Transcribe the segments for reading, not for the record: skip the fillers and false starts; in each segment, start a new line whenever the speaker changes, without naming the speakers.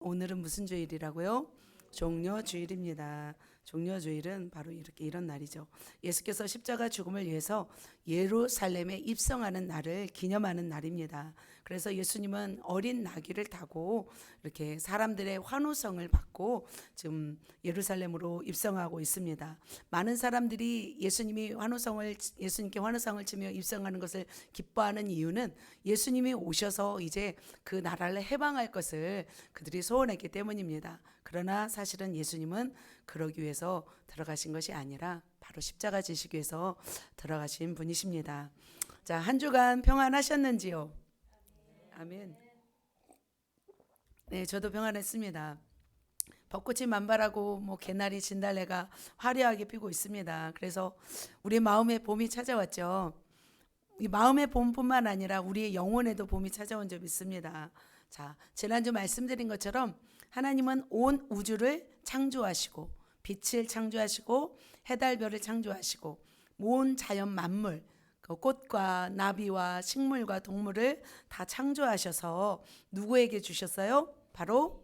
오늘은 무슨 주일이라고요? 종려주일입니다. 종려주일은 바로 이렇게 이런 날이죠. 예수께서 십자가 죽음을 위해서 예루살렘에 입성하는 날을 기념하는 날입니다. 그래서 예수님은 어린 나귀를 타고 이렇게 사람들의 환호성을 받고 지금 예루살렘으로 입성하고 있습니다. 많은 사람들이 예수님께 환호성을 치며 입성하는 것을 기뻐하는 이유는 예수님이 오셔서 이제 그 나라를 해방할 것을 그들이 소원했기 때문입니다. 그러나 사실은 예수님은 그러기 위해서 들어가신 것이 아니라 바로 십자가 지시기 위해서 들어가신 분이십니다. 자, 한 주간 평안하셨는지요? 아멘. 네, 저도 평안했습니다. 벚꽃이 만발하고 개나리 진달래가 화려하게 피고 있습니다. 그래서 우리 마음에 봄이 찾아왔죠. 이 마음의 봄뿐만 아니라 우리의 영혼에도 봄이 찾아온 적이 있습니다. 자, 지난주 말씀드린 것처럼 하나님은 온 우주를 창조하시고 빛을 창조하시고 해달별을 창조하시고 온 자연 만물, 그 꽃과 나비와 식물과 동물을 다 창조하셔서 누구에게 주셨어요? 바로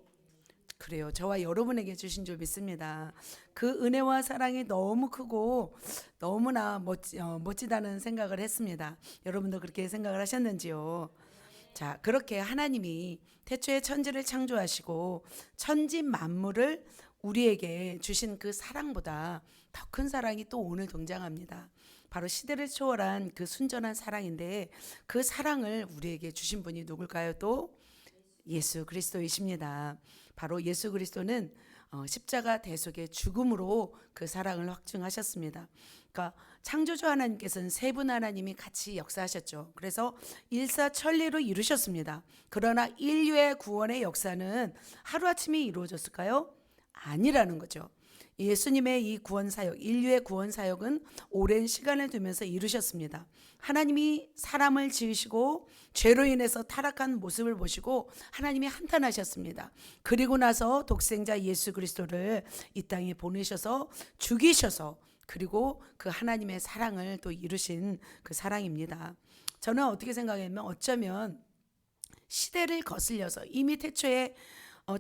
그래요. 저와 여러분에게 주신 줄 믿습니다. 그 은혜와 사랑이 너무 크고 너무나 멋지다는 생각을 했습니다. 여러분도 그렇게 생각을 하셨는지요? 자, 그렇게 하나님이 태초에 천지를 창조하시고 천지 만물을 우리에게 주신 그 사랑보다 더 큰 사랑이 또 오늘 등장합니다. 바로 시대를 초월한 그 순전한 사랑인데 그 사랑을 우리에게 주신 분이 누굴까요? 또 예수 그리스도이십니다. 바로 예수 그리스도는 십자가 대속의 죽음으로 그 사랑을 확증하셨습니다. 그러니까 창조주 하나님께서는 세 분 하나님이 같이 역사하셨죠. 그래서 일사천리로 이루셨습니다. 그러나 인류의 구원의 역사는 하루아침에 이루어졌을까요? 아니라는 거죠. 예수님의 이 구원 사역, 인류의 구원 사역은 오랜 시간을 두면서 이루셨습니다. 하나님이 사람을 지으시고 죄로 인해서 타락한 모습을 보시고 하나님이 한탄하셨습니다. 그리고 나서 독생자 예수 그리스도를 이 땅에 보내셔서 죽이셔서 그리고 그 하나님의 사랑을 또 이루신 그 사랑입니다. 저는 어떻게 생각하냐면 어쩌면 시대를 거슬려서 이미 태초에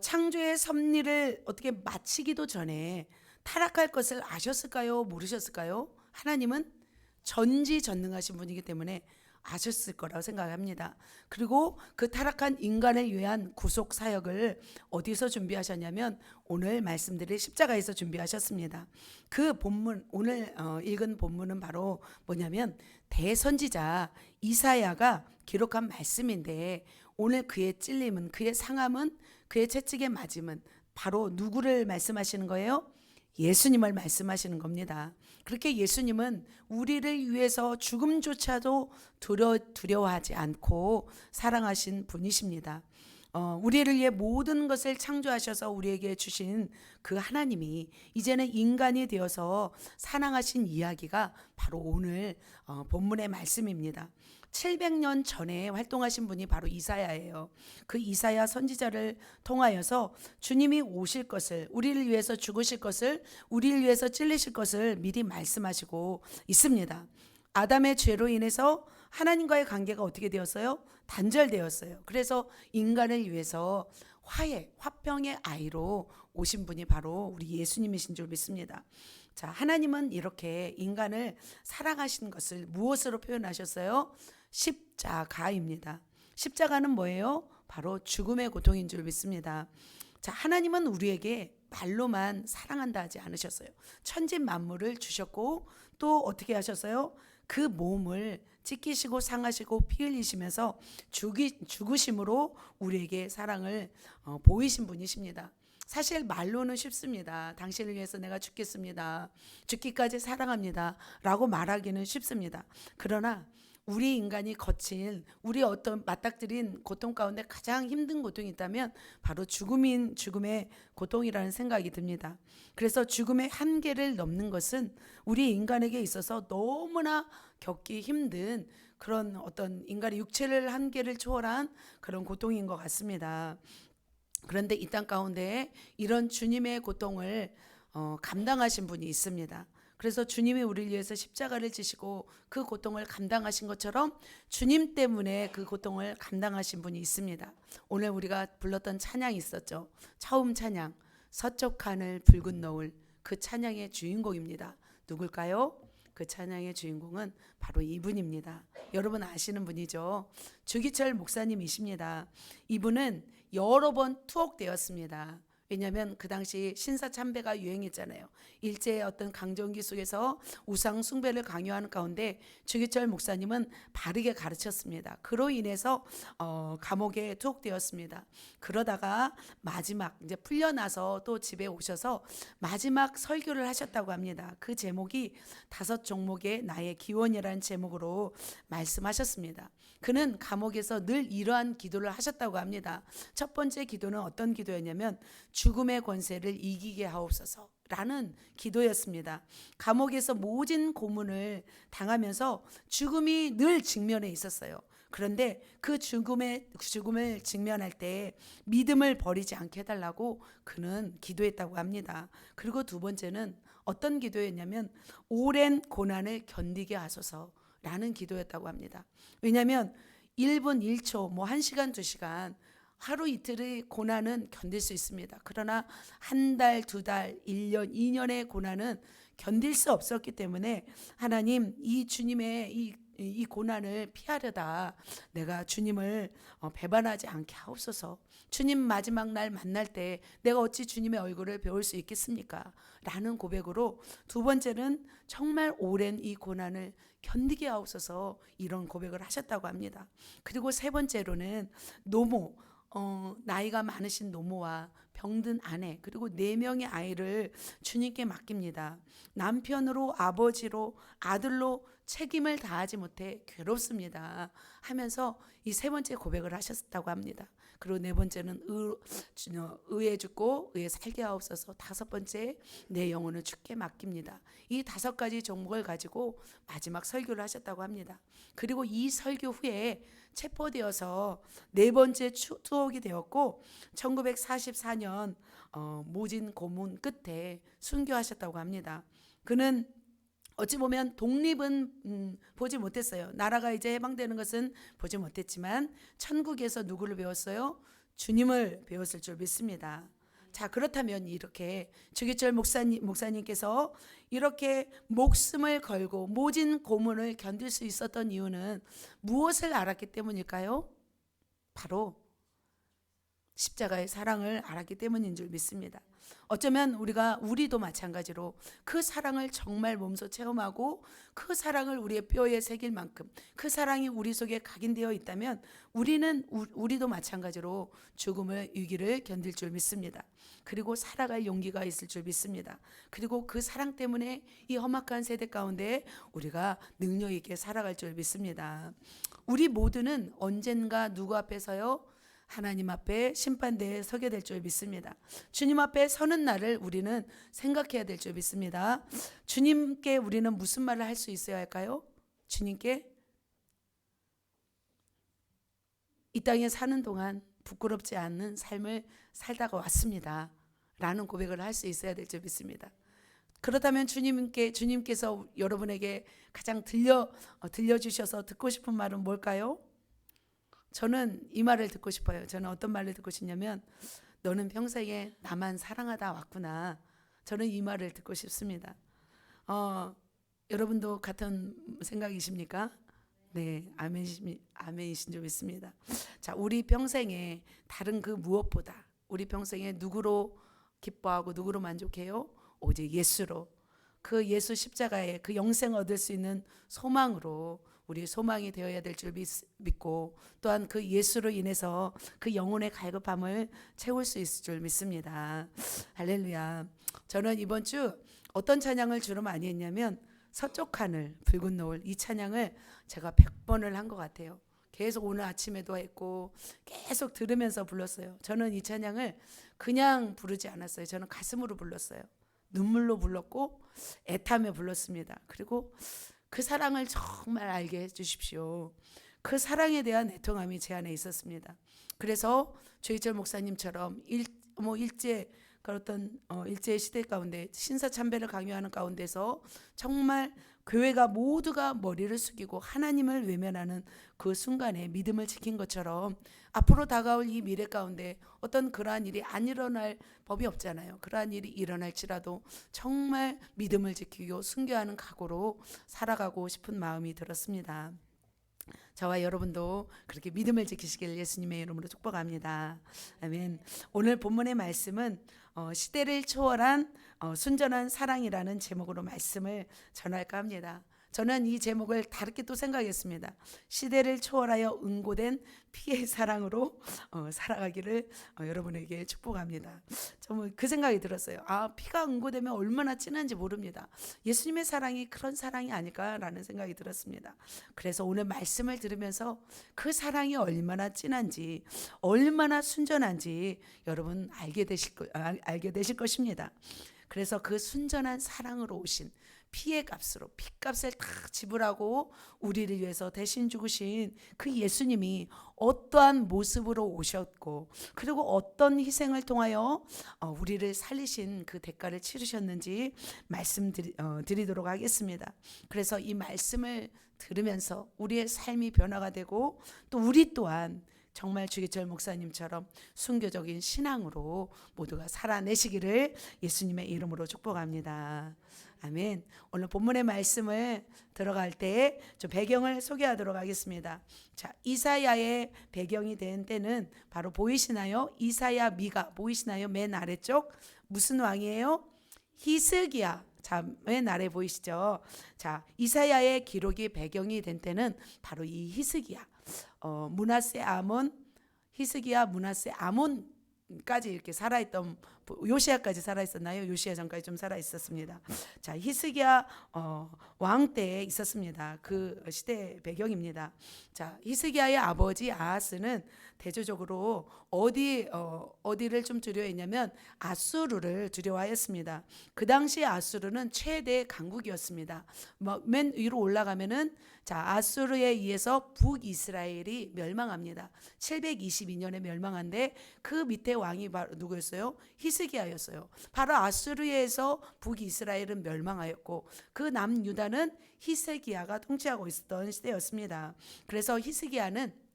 창조의 섭리를 어떻게 마치기도 전에 타락할 것을 아셨을까요? 모르셨을까요? 하나님은 전지전능하신 분이기 때문에 아셨을 거라고 생각합니다. 그리고 그 타락한 인간을 위한 구속 사역을 어디서 준비하셨냐면 오늘 말씀드릴 십자가에서 준비하셨습니다. 그 본문 오늘 읽은 본문은 바로 뭐냐면 대선지자 이사야가 기록한 말씀인데 오늘 그의 찔림은 그의 상함은 그의 채찍의 맞음은 바로 누구를 말씀하시는 거예요? 예수님을 말씀하시는 겁니다. 그렇게 예수님은 우리를 위해서 죽음조차도 두려워하지 않고 사랑하신 분이십니다. 우리를 위해 모든 것을 창조하셔서 우리에게 주신 그 하나님이 이제는 인간이 되어서 사랑하신 이야기가 바로 오늘 본문의 말씀입니다. 700년 전에 활동하신 분이 바로 이사야예요. 그 이사야 선지자를 통하여서 주님이 오실 것을, 우리를 위해서 죽으실 것을, 우리를 위해서 찔리실 것을 미리 말씀하시고 있습니다. 아담의 죄로 인해서 하나님과의 관계가 어떻게 되었어요? 단절되었어요. 그래서 인간을 위해서 화평의 아이로 오신 분이 바로 우리 예수님이신 줄 믿습니다. 자, 하나님은 이렇게 인간을 사랑하신 것을 무엇으로 표현하셨어요? 십자가입니다. 십자가는 뭐예요? 바로 죽음의 고통인 줄 믿습니다. 자, 하나님은 우리에게 말로만 사랑한다 하지 않으셨어요. 천지 만물을 주셨고 또 어떻게 하셨어요? 그 몸을 찢기시고 상하시고 피 흘리시면서 죽으심으로 우리에게 사랑을 보이신 분이십니다. 사실 말로는 쉽습니다. 당신을 위해서 내가 죽겠습니다. 죽기까지 사랑합니다. 라고 말하기는 쉽습니다. 그러나 우리 인간이 거친 우리 어떤 맞닥뜨린 고통 가운데 가장 힘든 고통이 있다면 바로 죽음의 고통이라는 생각이 듭니다. 그래서 죽음의 한계를 넘는 것은 우리 인간에게 있어서 너무나 겪기 힘든 그런 어떤 인간의 육체를 한계를 초월한 그런 고통인 것 같습니다. 그런데 이 땅 가운데 이런 주님의 고통을 감당하신 분이 있습니다. 그래서 주님이 우리를 위해서 십자가를 지시고 그 고통을 감당하신 것처럼 주님 때문에 그 고통을 감당하신 분이 있습니다. 오늘 우리가 불렀던 찬양이 있었죠. 처음 찬양, 서쪽 하늘 붉은 노을, 그 찬양의 주인공입니다. 누굴까요? 그 찬양의 주인공은 바로 이분입니다. 여러분 아시는 분이죠. 주기철 목사님이십니다. 이분은 여러 번 투옥되었습니다. 왜냐하면 그 당시 신사 참배가 유행했잖아요. 일제의 어떤 강점기 속에서 우상 숭배를 강요하는 가운데 주기철 목사님은 바르게 가르쳤습니다. 그로 인해서 감옥에 투옥되었습니다. 그러다가 마지막 이제 풀려나서 또 집에 오셔서 마지막 설교를 하셨다고 합니다. 그 제목이 5종목의 나의 기원이라는 제목으로 말씀하셨습니다. 그는 감옥에서 늘 이러한 기도를 하셨다고 합니다. 첫 번째 기도는 어떤 기도였냐면 죽음의 권세를 이기게 하옵소서 라는 기도였습니다. 감옥에서 모진 고문을 당하면서 죽음이 늘 직면해 있었어요. 그런데 그 죽음을 직면할 때 믿음을 버리지 않게 해달라고 그는 기도했다고 합니다. 그리고 두 번째는 어떤 기도였냐면 오랜 고난을 견디게 하소서라는 기도였다고 합니다. 왜냐하면 1분 1초, 뭐 1시간, 2시간 하루 이틀의 고난은 견딜 수 있습니다. 그러나 한 달, 2달, 1년, 2년의 고난은 견딜 수 없었기 때문에 하나님 이 주님의 이 고난을 피하려다 내가 주님을 배반하지 않게 하옵소서. 주님 마지막 날 만날 때 내가 어찌 주님의 얼굴을 배울 수 있겠습니까? 라는 고백으로 두 번째는 정말 오랜 이 고난을 견디게 하옵소서 이런 고백을 하셨다고 합니다. 그리고 세 번째로는 노모, 나이가 많으신 노모와 병든 아내 그리고 4명의 아이를 주님께 맡깁니다. 남편으로 아버지로 아들로 책임을 다하지 못해 괴롭습니다 하면서 이 세 번째 고백을 하셨다고 합니다. 그리고 네 번째는 의에 죽고 의에 살게 하옵소서. 다섯 번째 내 영혼을 주께 맡깁니다. 이 5가지 종목을 가지고 마지막 설교를 하셨다고 합니다. 그리고 이 설교 후에 체포되어서 4번째 투옥이 되었고 1944년 모진 고문 끝에 순교하셨다고 합니다. 그는 어찌 보면 독립은 보지 못했어요. 나라가 이제 해방되는 것은 보지 못했지만 천국에서 누구를 배웠어요? 주님을 배웠을 줄 믿습니다. 자, 그렇다면 이렇게 주기철 목사님께서 이렇게 목숨을 걸고 모진 고문을 견딜 수 있었던 이유는 무엇을 알았기 때문일까요? 바로 십자가의 사랑을 알았기 때문인 줄 믿습니다. 어쩌면 우리도 마찬가지로 그 사랑을 정말 몸소 체험하고 그 사랑을 우리의 뼈에 새길 만큼 그 사랑이 우리 속에 각인되어 있다면 우리도 마찬가지로 죽음의 위기를 견딜 줄 믿습니다. 그리고 살아갈 용기가 있을 줄 믿습니다. 그리고 그 사랑 때문에 이 험악한 세대 가운데 우리가 능력 있게 살아갈 줄 믿습니다. 우리 모두는 언젠가 누구 앞에서요? 하나님 앞에 심판대에 서게 될 줄 믿습니다. 주님 앞에 서는 날을 우리는 생각해야 될 줄 믿습니다. 주님께 우리는 무슨 말을 할 수 있어야 할까요? 주님께 이 땅에 사는 동안 부끄럽지 않는 삶을 살다가 왔습니다 라는 고백을 할 수 있어야 될 줄 믿습니다. 그렇다면 주님께서 여러분에게 가장 들려주셔서 듣고 싶은 말은 뭘까요? 저는 이 말을 듣고 싶어요. 저는 어떤 말을 듣고 싶냐면 너는 평생에 나만 사랑하다 왔구나. 저는 이 말을 듣고 싶습니다. 여러분도 같은 생각이십니까? 네, 아멘이신 줄 믿습니다. 자, 우리 평생에 다른 그 무엇보다 우리 평생에 누구로 기뻐하고 누구로 만족해요? 오직 예수로. 그 예수 십자가에 그 영생 얻을 수 있는 소망으로 우리 소망이 되어야 될 줄 믿고 또한 그 예수로 인해서 그 영혼의 갈급함을 채울 수 있을 줄 믿습니다. 할렐루야. 저는 이번 주 어떤 찬양을 주로 많이 했냐면 서쪽 하늘 붉은 노을 이 찬양을 제가 100번을 한 것 같아요. 계속 오늘 아침에도 했고 계속 들으면서 불렀어요. 저는 이 찬양을 그냥 부르지 않았어요. 저는 가슴으로 불렀어요. 눈물로 불렀고 애타며 불렀습니다. 그리고 그 사랑을 정말 알게 해주십시오. 그 사랑에 대한 애통함이 제 안에 있었습니다. 그래서 주기철 목사님처럼 일제 그런 일제 시대 가운데 신사참배를 강요하는 가운데서 정말 교회가 모두가 머리를 숙이고 하나님을 외면하는 그 순간에 믿음을 지킨 것처럼 앞으로 다가올 이 미래 가운데 어떤 그러한 일이 안 일어날 법이 없잖아요. 그러한 일이 일어날지라도 정말 믿음을 지키고 순교하는 각오로 살아가고 싶은 마음이 들었습니다. 저와 여러분도 그렇게 믿음을 지키시길 예수님의 이름으로 축복합니다. 아멘. 오늘 본문의 말씀은 시대를 초월한 순전한 사랑이라는 제목으로 말씀을 전할까 합니다. 저는 이 제목을 다르게 또 생각했습니다. 시대를 초월하여 응고된 피의 사랑으로 살아가기를 여러분에게 축복합니다. 정말 그 생각이 들었어요. 피가 응고되면 얼마나 진한지 모릅니다. 예수님의 사랑이 그런 사랑이 아닐까라는 생각이 들었습니다. 그래서 오늘 말씀을 들으면서 그 사랑이 얼마나 진한지, 얼마나 순전한지 여러분 알게 되실 것입니다. 그래서 그 순전한 사랑으로 오신 피의 값으로 피값을 다 지불하고 우리를 위해서 대신 죽으신 그 예수님이 어떠한 모습으로 오셨고 그리고 어떤 희생을 통하여 우리를 살리신 그 대가를 치르셨는지 말씀드리도록 하겠습니다. 그래서 이 말씀을 들으면서 우리의 삶이 변화가 되고 또 우리 또한 정말 주기철 목사님처럼 순교적인 신앙으로 모두가 살아내시기를 예수님의 이름으로 축복합니다. 아멘. 오늘 본문의 말씀을 들어갈 때 좀 배경을 소개하도록 하겠습니다. 자, 이사야의 배경이 된 때는 바로 보이시나요? 이사야 미가 보이시나요? 맨 아래쪽 무슨 왕이에요? 히스기야. 자, 맨 아래 보이시죠? 자, 이사야의 기록이 배경이 된 때는 바로 이 히스기야. 므낫세 아몬, 히스기야, 므낫세 아몬까지 이렇게 살아있던 요시야까지 살아있었나요? 요시야 전까지 좀 살아있었습니다. 자, 히스기야 왕 때에 있었습니다. 그 시대 배경입니다. 자, 히스기야의 아버지 아하스는 대조적으로 어디를 좀 두려워했냐면 아수르를 두려워하였습니다. 그 당시 아수르는 최대 강국이었습니다. 맨 위로 올라가면은 자, 아수르에 의해서 북이스라엘이 멸망합니다. 722년에 멸망한데 그 밑에 왕이 바로 누구였어요? 히스기야였어요. 바로 아수르에서 북이스라엘은 멸망하였고 그 남유다는 히스기야가 통치하고 있었던 시대였습니다. 그래서 히스기야는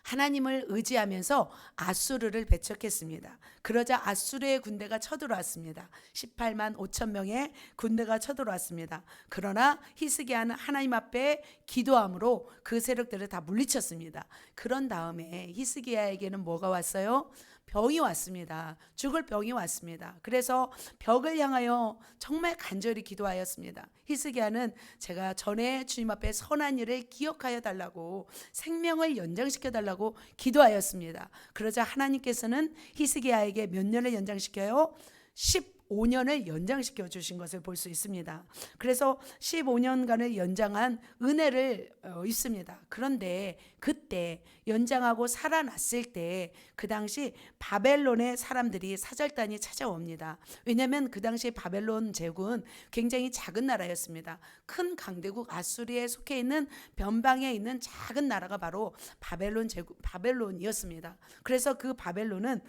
하나님을 의지하면서 아수르를 배척했습니다. 그러자 아수르의 군대가 쳐들어왔습니다. 18만 5천 명의 군대가 쳐들어왔습니다. 그러나 히스기야는 하나님 앞에 기도함으로 그 세력들을 다 물리쳤습니다. 그런 다음에 히스기야에게는 뭐가 왔어요? 병이 왔습니다. 죽을 병이 왔습니다. 그래서 벽을 향하여 정말 간절히 기도하였습니다. 히스기야는 제가 전에 주님 앞에 선한 일을 기억하여 달라고 생명을 연장시켜 달라고 기도하였습니다. 그러자 하나님께서는 히스기야에게 몇 년을 연장시켜요? 15년을 연장시켜 주신 것을 볼 수 있습니다. 그래서 15년간을 연장한 은혜를 있습니다. 그런데 그때 연장하고 살아났을 때 그 당시 바벨론의 사람들이 사절단이 찾아옵니다. 왜냐하면 그 당시 바벨론 제국은 굉장히 작은 나라였습니다. 큰 강대국 아수리에 속해 있는 변방에 있는 작은 나라가 바로 바벨론 제국 바벨론이었습니다. 그래서 그 바벨론은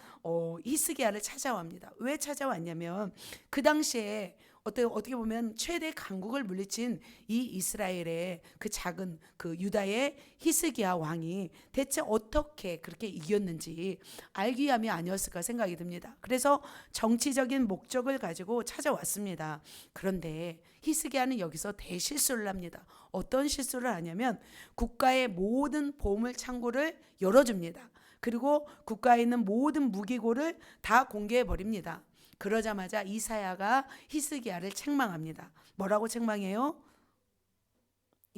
히스기야를 찾아옵니다. 왜 찾아왔냐면 그 당시에 어떻게 보면 최대 강국을 물리친 이 이스라엘의 그 작은 그 유다의 히스기야 왕이 대체 어떻게 그렇게 이겼는지 알기 위함이 아니었을까 생각이 듭니다. 그래서 정치적인 목적을 가지고 찾아왔습니다. 그런데 히스기야는 여기서 대실수를 합니다. 어떤 실수를 하냐면 국가의 모든 보물 창고를 열어줍니다. 그리고 국가에 있는 모든 무기고를 다 공개해 버립니다. 그러자마자 이사야가 히스기야를 책망합니다. 뭐라고 책망해요?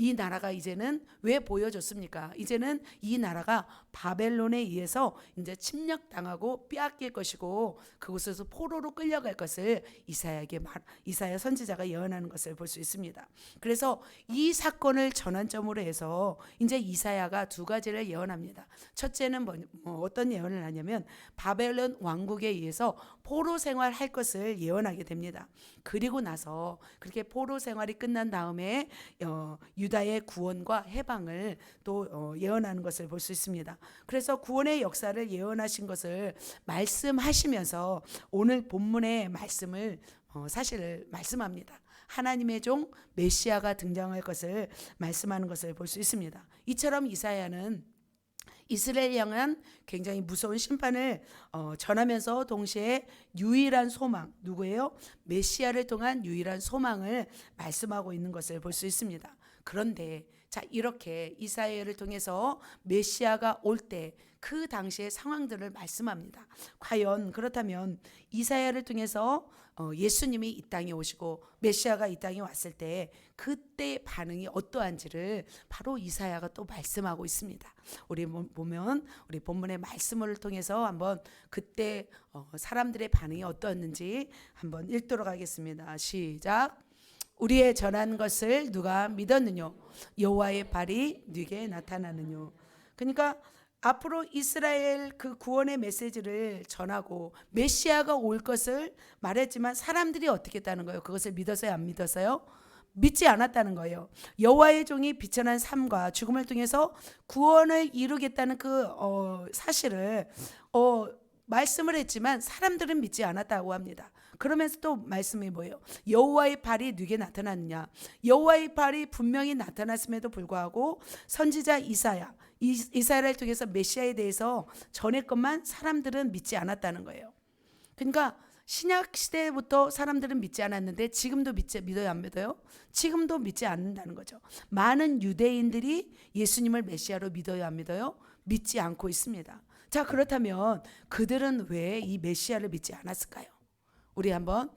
이 나라가 이제는 왜 보여줬습니까? 이제는 이 나라가 바벨론에 의해서 이제 침략당하고 빼앗길 것이고 그곳에서 포로로 끌려갈 것을 이사야 선지자가 예언하는 것을 볼 수 있습니다. 그래서 이 사건을 전환점으로 해서 이제 이사야가 두 가지를 예언합니다. 첫째는 어떤 예언을 하냐면 바벨론 왕국에 의해서 포로 생활할 것을 예언하게 됩니다. 그리고 나서 그렇게 포로 생활이 끝난 다음에 유다의 구원과 해방을 또 예언하는 것을 볼 수 있습니다. 그래서 구원의 역사를 예언하신 것을 말씀하시면서 오늘 본문의 말씀을 사실 말씀합니다. 하나님의 종 메시아가 등장할 것을 말씀하는 것을 볼 수 있습니다. 이처럼 이사야는 이스라엘 향한 굉장히 무서운 심판을 전하면서 동시에 유일한 소망, 누구예요? 메시아를 통한 유일한 소망을 말씀하고 있는 것을 볼 수 있습니다. 그런데 자, 이렇게 이사야를 통해서 메시아가 올 때 그 당시의 상황들을 말씀합니다. 과연 그렇다면 이사야를 통해서 예수님이 이 땅에 오시고 메시아가 이 땅에 왔을 때 그때 반응이 어떠한지를 바로 이사야가 또 말씀하고 있습니다. 우리 보면 우리 본문의 말씀을 통해서 한번 그때 사람들의 반응이 어떠했는지 한번 읽도록 하겠습니다. 시작. 우리의 전한 것을 누가 믿었느뇨? 여호와의 발이 네게 나타나느뇨? 그러니까 앞으로 이스라엘 그 구원의 메시지를 전하고 메시아가 올 것을 말했지만 사람들이 어떻게 했다는 거예요? 그것을 믿어서요, 안 믿어서요? 믿지 않았다는 거예요. 여호와의 종이 비천한 삶과 죽음을 통해서 구원을 이루겠다는 그 사실을 말씀을 했지만 사람들은 믿지 않았다고 합니다. 그러면서 또 말씀이 뭐예요? 여호와의 발이 누게 나타났느냐? 여호와의 발이 분명히 나타났음에도 불구하고 선지자 이사야를 통해서 메시아에 대해서 전했건만 사람들은 믿지 않았다는 거예요. 그러니까 신약 시대부터 사람들은 믿지 않았는데 지금도 믿어요, 안 믿어요? 지금도 믿지 않는다는 거죠. 많은 유대인들이 예수님을 메시아로 믿어요, 안 믿어요? 믿지 않고 있습니다. 자, 그렇다면 그들은 왜 이 메시아를 믿지 않았을까요? 우리 한번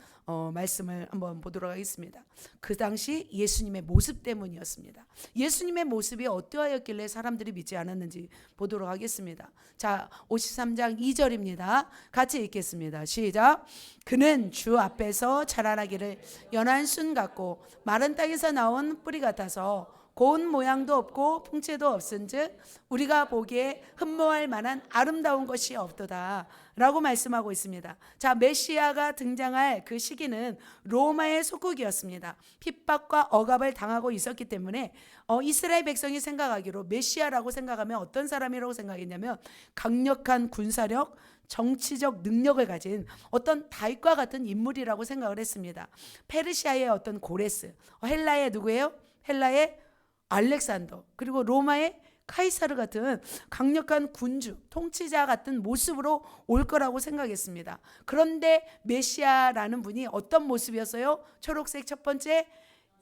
말씀을 한번 보도록 하겠습니다. 그 당시 예수님의 모습 때문이었습니다. 예수님의 모습이 어떠하였길래 사람들이 믿지 않았는지 보도록 하겠습니다. 자, 53장 2절입니다. 같이 읽겠습니다. 시작. 그는 주 앞에서 자라나기를 연한 순 같고 마른 땅에서 나온 뿌리 같아서 고운 모양도 없고 풍채도 없은즉 우리가 보기에 흠모할 만한 아름다운 것이 없도다 라고 말씀하고 있습니다. 자, 메시아가 등장할 그 시기는 로마의 속국이었습니다. 핍박과 억압을 당하고 있었기 때문에 이스라엘 백성이 생각하기로 메시아라고 생각하면 어떤 사람이라고 생각했냐면 강력한 군사력, 정치적 능력을 가진 어떤 다윗과 같은 인물이라고 생각을 했습니다. 페르시아의 어떤 고레스, 헬라의 누구예요? 헬라의 알렉산더, 그리고 로마의 카이사르 같은 강력한 군주, 통치자 같은 모습으로 올 거라고 생각했습니다. 그런데 메시아라는 분이 어떤 모습이었어요? 초록색 첫 번째,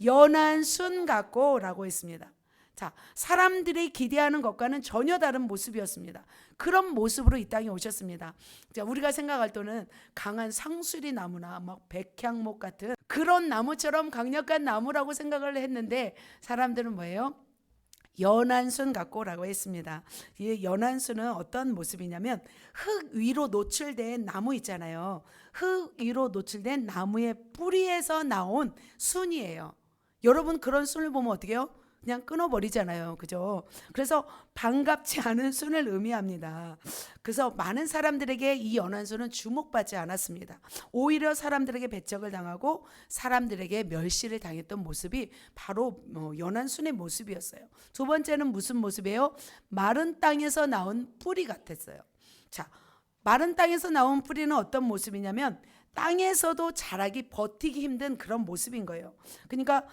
연한 순 같고 라고 했습니다. 자, 사람들이 기대하는 것과는 전혀 다른 모습이었습니다. 그런 모습으로 이 땅에 오셨습니다. 자, 우리가 생각할 때는 강한 상수리 나무나 막 백향목 같은 그런 나무처럼 강력한 나무라고 생각을 했는데 사람들은 뭐예요? 연한 순 같고라고 했습니다. 이 연한 순은 어떤 모습이냐면 흙 위로 노출된 나무 있잖아요. 흙 위로 노출된 나무의 뿌리에서 나온 순이에요. 여러분 그런 순을 보면 어떻게 해요? 그냥 끊어버리잖아요. 그죠? 그래서 반갑지 않은 순을 의미합니다. 그래서 많은 사람들에게 이 연한 순은 주목받지 않았습니다. 오히려 사람들에게 배척을 당하고 사람들에게 멸시를 당했던 모습이 바로 연한 순의 모습이었어요. 두 번째는 무슨 모습이에요? 마른 땅에서 나온 뿌리 같았어요. 자, 마른 땅에서 나온 뿌리는 어떤 모습이냐면 땅에서도 자라기 버티기 힘든 그런 모습인 거예요. 그러니까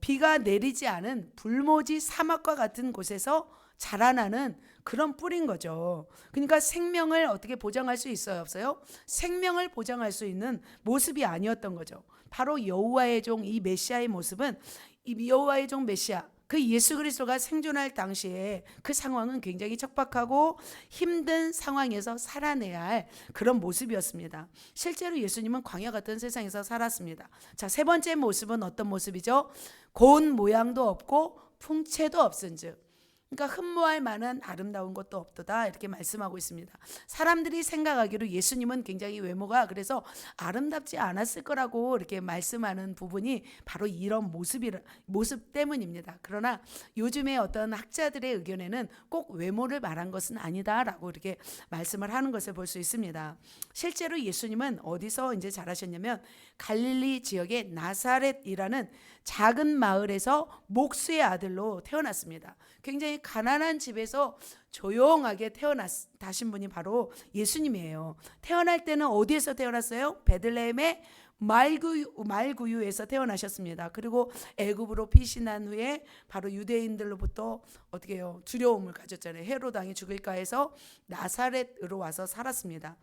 비가 내리지 않은 불모지 사막과 같은 곳에서 자라나는 그런 뿌리인 거죠. 그러니까 생명을 어떻게 보장할 수 있어요, 없어요? 생명을 보장할 수 있는 모습이 아니었던 거죠. 바로 여호와의 종 이 메시아의 모습은 이 여호와의 종 메시아 그 예수 그리스도가 생존할 당시에 그 상황은 굉장히 척박하고 힘든 상황에서 살아내야 할 그런 모습이었습니다. 실제로 예수님은 광야 같은 세상에서 살았습니다. 자, 세 번째 모습은 어떤 모습이죠? 고운 모양도 없고 풍채도 없은즉. 그러니까 흠모할 만한 아름다운 것도 없도다 이렇게 말씀하고 있습니다. 사람들이 생각하기로 예수님은 굉장히 외모가 그래서 아름답지 않았을 거라고 이렇게 말씀하는 부분이 바로 이런 모습 때문입니다. 그러나 요즘에 어떤 학자들의 의견에는 꼭 외모를 말한 것은 아니다라고 이렇게 말씀을 하는 것을 볼 수 있습니다. 실제로 예수님은 어디서 이제 자라셨냐면 갈릴리 지역의 나사렛이라는 작은 마을에서 목수의 아들로 태어났습니다. 굉장히 가난한 집에서 조용하게 태어나신 분이 바로 예수님이에요. 태어날 때는 어디에서 태어났어요? 베들레헴의 말구유에서 태어나셨습니다. 그리고 애굽으로 피신한 후에 바로 유대인들로부터 어떻게 해요? 두려움을 가졌잖아요. 헤롯 왕이 죽일까 해서 나사렛으로 와서 살았습니다.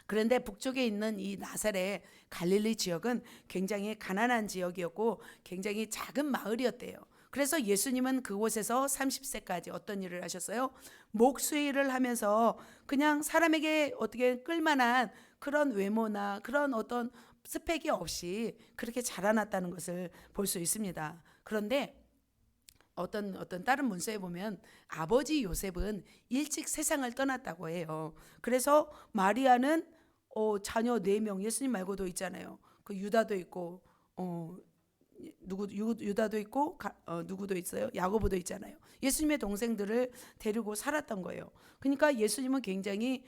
그런데 북쪽에 있는 이 나사렛 갈릴리 지역은 굉장히 가난한 지역이었고 굉장히 작은 마을이었대요. 그래서 예수님은 그곳에서 30세까지 어떤 일을 하셨어요? 목수 일을 하면서 그냥 사람에게 어떻게 끌만한 그런 외모나 그런 어떤 스펙이 없이 그렇게 자라났다는 것을 볼 수 있습니다. 그런데 어떤 다른 문서에 보면 아버지 요셉은 일찍 세상을 떠났다고 해요. 그래서 마리아는 자녀 4명 예수님 말고도 있잖아요. 그 유다도 있고 유다도 있고 누구도 있어요. 야고보도 있잖아요. 예수님의 동생들을 데리고 살았던 거예요. 그러니까 예수님은 굉장히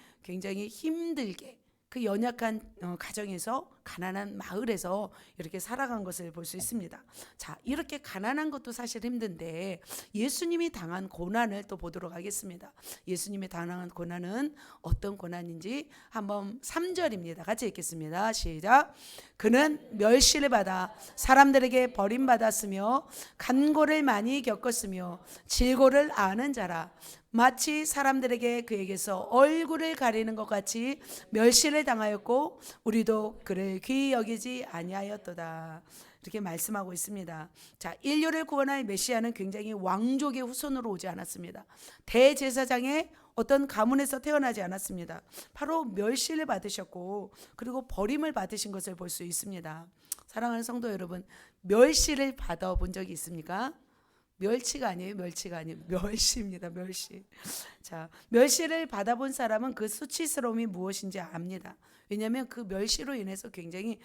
힘들게 그 연약한 가정에서 가난한 마을에서 이렇게 살아간 것을 볼 수 있습니다. 자, 이렇게 가난한 것도 사실 힘든데 예수님이 당한 고난을 또 보도록 하겠습니다. 예수님이 당한 고난은 어떤 고난인지 한번 3절입니다. 같이 읽겠습니다. 시작. 그는 멸시를 받아 사람들에게 버림받았으며 간고를 많이 겪었으며 질고를 아는 자라. 마치 사람들에게 그에게서 얼굴을 가리는 것 같이 멸시를 당하였고 우리도 그를 귀히 여기지 아니하였도다. 이렇게 말씀하고 있습니다. 자, 인류를 구원할 메시아는 굉장히 왕족의 후손으로 오지 않았습니다. 대제사장의 어떤 가문에서 태어나지 않았습니다. 바로 멸시를 받으셨고 그리고 버림을 받으신 것을 볼 수 있습니다. 사랑하는 성도 여러분, 멸시를 받아본 적이 있습니까? 멸치가 아니에요. 멸시입니다. 멸시. 자, 멸시를 받아본 사람은 그 수치스러움이 무엇인지 압니다. 왜냐하면 그 멸시로 인해서 굉장히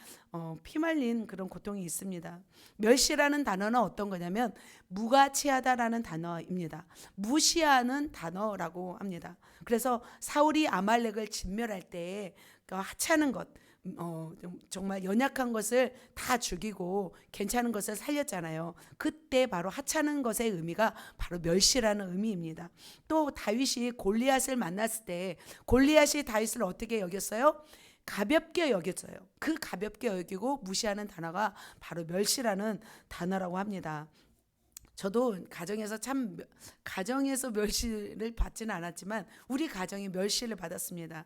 피말린 그런 고통이 있습니다. 멸시라는 단어는 어떤 거냐면 무가치하다라는 단어입니다. 무시하는 단어라고 합니다. 그래서 사울이 아말렉을 진멸할 때 하찮은 것, 정말 연약한 것을 다 죽이고 괜찮은 것을 살렸잖아요. 그때 바로 하찮은 것의 의미가 바로 멸시라는 의미입니다. 또 다윗이 골리앗을 만났을 때 골리앗이 다윗을 어떻게 여겼어요? 가볍게 여겼어요. 그 가볍게 여기고 무시하는 단어가 바로 멸시라는 단어라고 합니다. 저도 가정에서 멸시를 받지는 않았지만 우리 가정이 멸시를 받았습니다.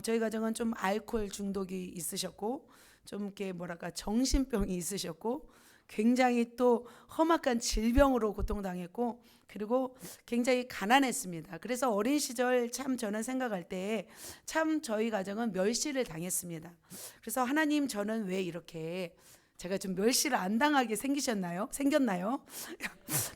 저희 가정은 좀 알코올 중독이 있으셨고 좀 이렇게 정신병이 있으셨고 굉장히 또 험악한 질병으로 고통당했고 그리고 굉장히 가난했습니다. 그래서 어린 시절 참 저는 생각할 때 참 저희 가정은 멸시를 당했습니다. 그래서 하나님 저는 왜 이렇게 제가 좀 멸시를 안 당하게 생겼나요?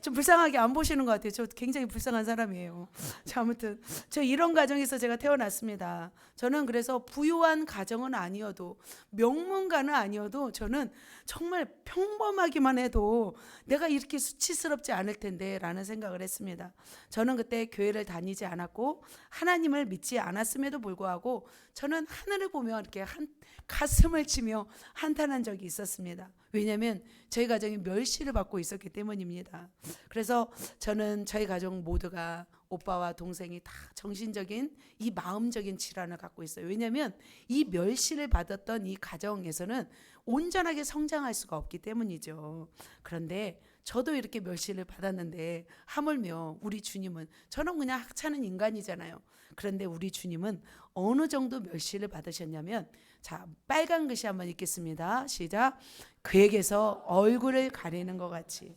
좀 불쌍하게 안 보시는 것 같아요. 저 굉장히 불쌍한 사람이에요. 자, 아무튼 저 이런 가정에서 제가 태어났습니다. 저는 그래서 부유한 가정은 아니어도 명문가는 아니어도 저는 정말 평범하기만 해도 내가 이렇게 수치스럽지 않을 텐데 라는 생각을 했습니다. 저는 그때 교회를 다니지 않았고 하나님을 믿지 않았음에도 불구하고 저는 하늘을 보며 이렇게 가슴을 치며 한탄한 적이 있었습니다. 왜냐하면 저희 가정이 멸시를 받고 있었기 때문입니다. 그래서 저는 저희 가족 모두가 오빠와 동생이 다 정신적인 이 마음적인 질환을 갖고 있어요. 왜냐하면 이 멸시를 받았던 이 가정에서는 온전하게 성장할 수가 없기 때문이죠. 그런데 저도 이렇게 멸시를 받았는데 하물며 우리 주님은 저는 그냥 하찮은 인간이잖아요. 그런데 우리 주님은 어느 정도 멸시를 받으셨냐면 자, 빨간 글씨 한번 읽겠습니다. 시작. 그에게서 얼굴을 가리는 것 같이.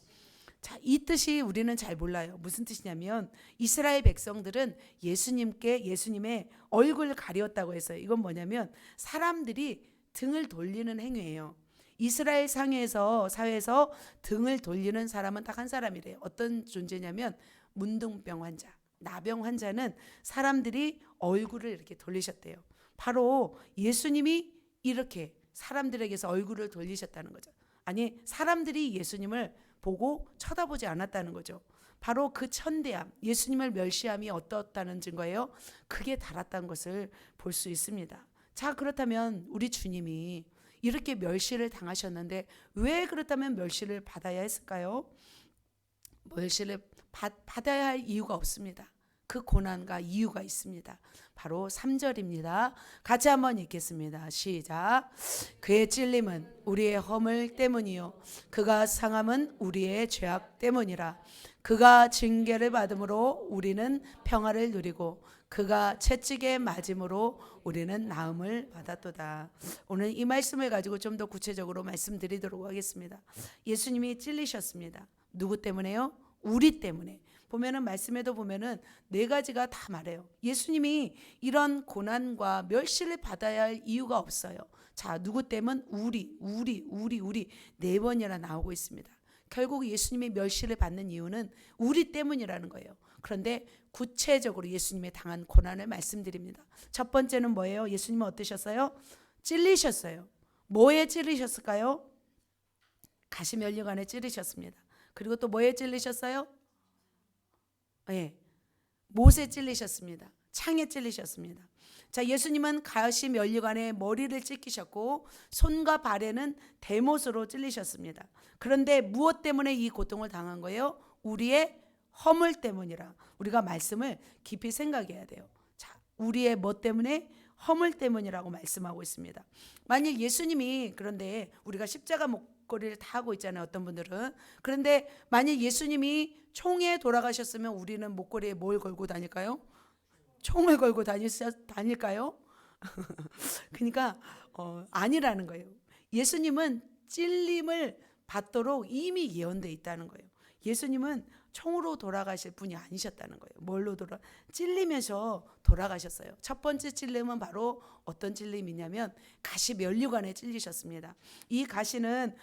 자, 이 뜻이 우리는 잘 몰라요. 무슨 뜻이냐면 이스라엘 백성들은 예수님의 얼굴을 가렸다고 했어요. 이건 뭐냐면 사람들이 등을 돌리는 행위예요. 이스라엘 사회에서 등을 돌리는 사람은 딱 한 사람이래요. 어떤 존재냐면 문둥병 환자, 나병 환자는 사람들이 얼굴을 이렇게 돌리셨대요. 바로 예수님이 이렇게 사람들에게서 얼굴을 돌리셨다는 거죠. 아니, 사람들이 예수님을 보고 쳐다보지 않았다는 거죠. 바로 그 천대함, 예수님을 멸시함이 어떻다는 증거예요? 그게 달았다는 것을 볼 수 있습니다. 자, 그렇다면 우리 주님이 이렇게 멸시를 당하셨는데 왜 그렇다면 멸시를 받아야 했을까요? 멸시를 받아야 할 이유가 없습니다. 그 고난과 이유가 있습니다. 바로 3절입니다. 같이 한번 읽겠습니다. 시작. 그의 찔림은 우리의 허물 때문이요 그가 상함은 우리의 죄악 때문이라. 그가 징계를 받음으로 우리는 평화를 누리고 그가 채찍에 맞음으로 우리는 나음을 받았도다. 오늘 이 말씀을 가지고 좀 더 구체적으로 말씀드리도록 하겠습니다. 예수님이 찔리셨습니다. 누구 때문에요? 우리 때문에. 보면은 말씀에도 보면은 네 가지가 다 말해요. 예수님이 이런 고난과 멸시를 받아야 할 이유가 없어요. 자, 누구 때문? 우리 네 번이나 나오고 있습니다. 결국 예수님이 멸시를 받는 이유는 우리 때문이라는 거예요. 그런데 구체적으로 예수님의 당한 고난을 말씀드립니다. 첫 번째는 뭐예요? 예수님은 어떠셨어요? 찔리셨어요. 뭐에 찔리셨을까요? 가시면류관에 찔리셨습니다. 그리고 또 뭐에 찔리셨어요? 네, 못에 찔리셨습니다. 창에 찔리셨습니다. 자, 예수님은 가시면류관에 머리를 찢기셨고 손과 발에는 대못으로 찔리셨습니다. 그런데 무엇 때문에 이 고통을 당한 거예요? 우리의 허물 때문이라. 우리가 말씀을 깊이 생각해야 돼요. 자, 우리의 뭐 때문에? 허물 때문이라고 말씀하고 있습니다. 만약 예수님이, 그런데 우리가 십자가 목걸이를 다 하고 있잖아요, 어떤 분들은. 그런데 만약 예수님이 총에 돌아가셨으면 우리는 목걸이에 뭘 걸고 다닐까요? 총을 걸고 다닐까요? 그러니까 아니라는 거예요. 예수님은 찔림을 받도록 이미 예언되어 있다는 거예요. 예수님은 총으로 돌아가실 분이 아니셨다는 거예요. 뭘로 찔리면서 돌아가셨어요. 첫 번째 찔림은 바로 어떤 찔림이냐면 가시면류관에 찔리셨습니다. 이 가시는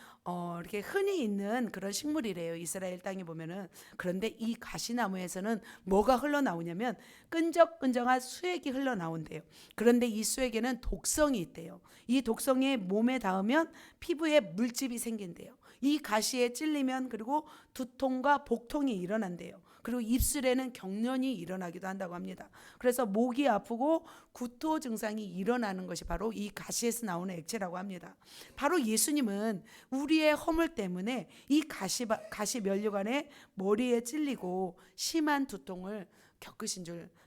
이렇게 흔히 있는 그런 식물이래요. 이스라엘 땅에 보면은. 그런데 이 가시나무에서는 뭐가 흘러나오냐면 끈적끈적한 수액이 흘러나온대요. 그런데 이 수액에는 독성이 있대요. 이 독성이 몸에 닿으면 피부에 물집이 생긴대요. 이 가시에 찔리면 그리고 두통과 복통이 일어난대요. 그리고 입술에는 경련이 일어나기도 한다고 합니다. 그래서 목이 아프고 구토 증상이 일어나는 것이 바로 이 가시에서 나오는 액체라고 합니다. 바로 예수님은 우리의 허물 때문에 이 가시면류관에 머리에 찔리고 심한 두통을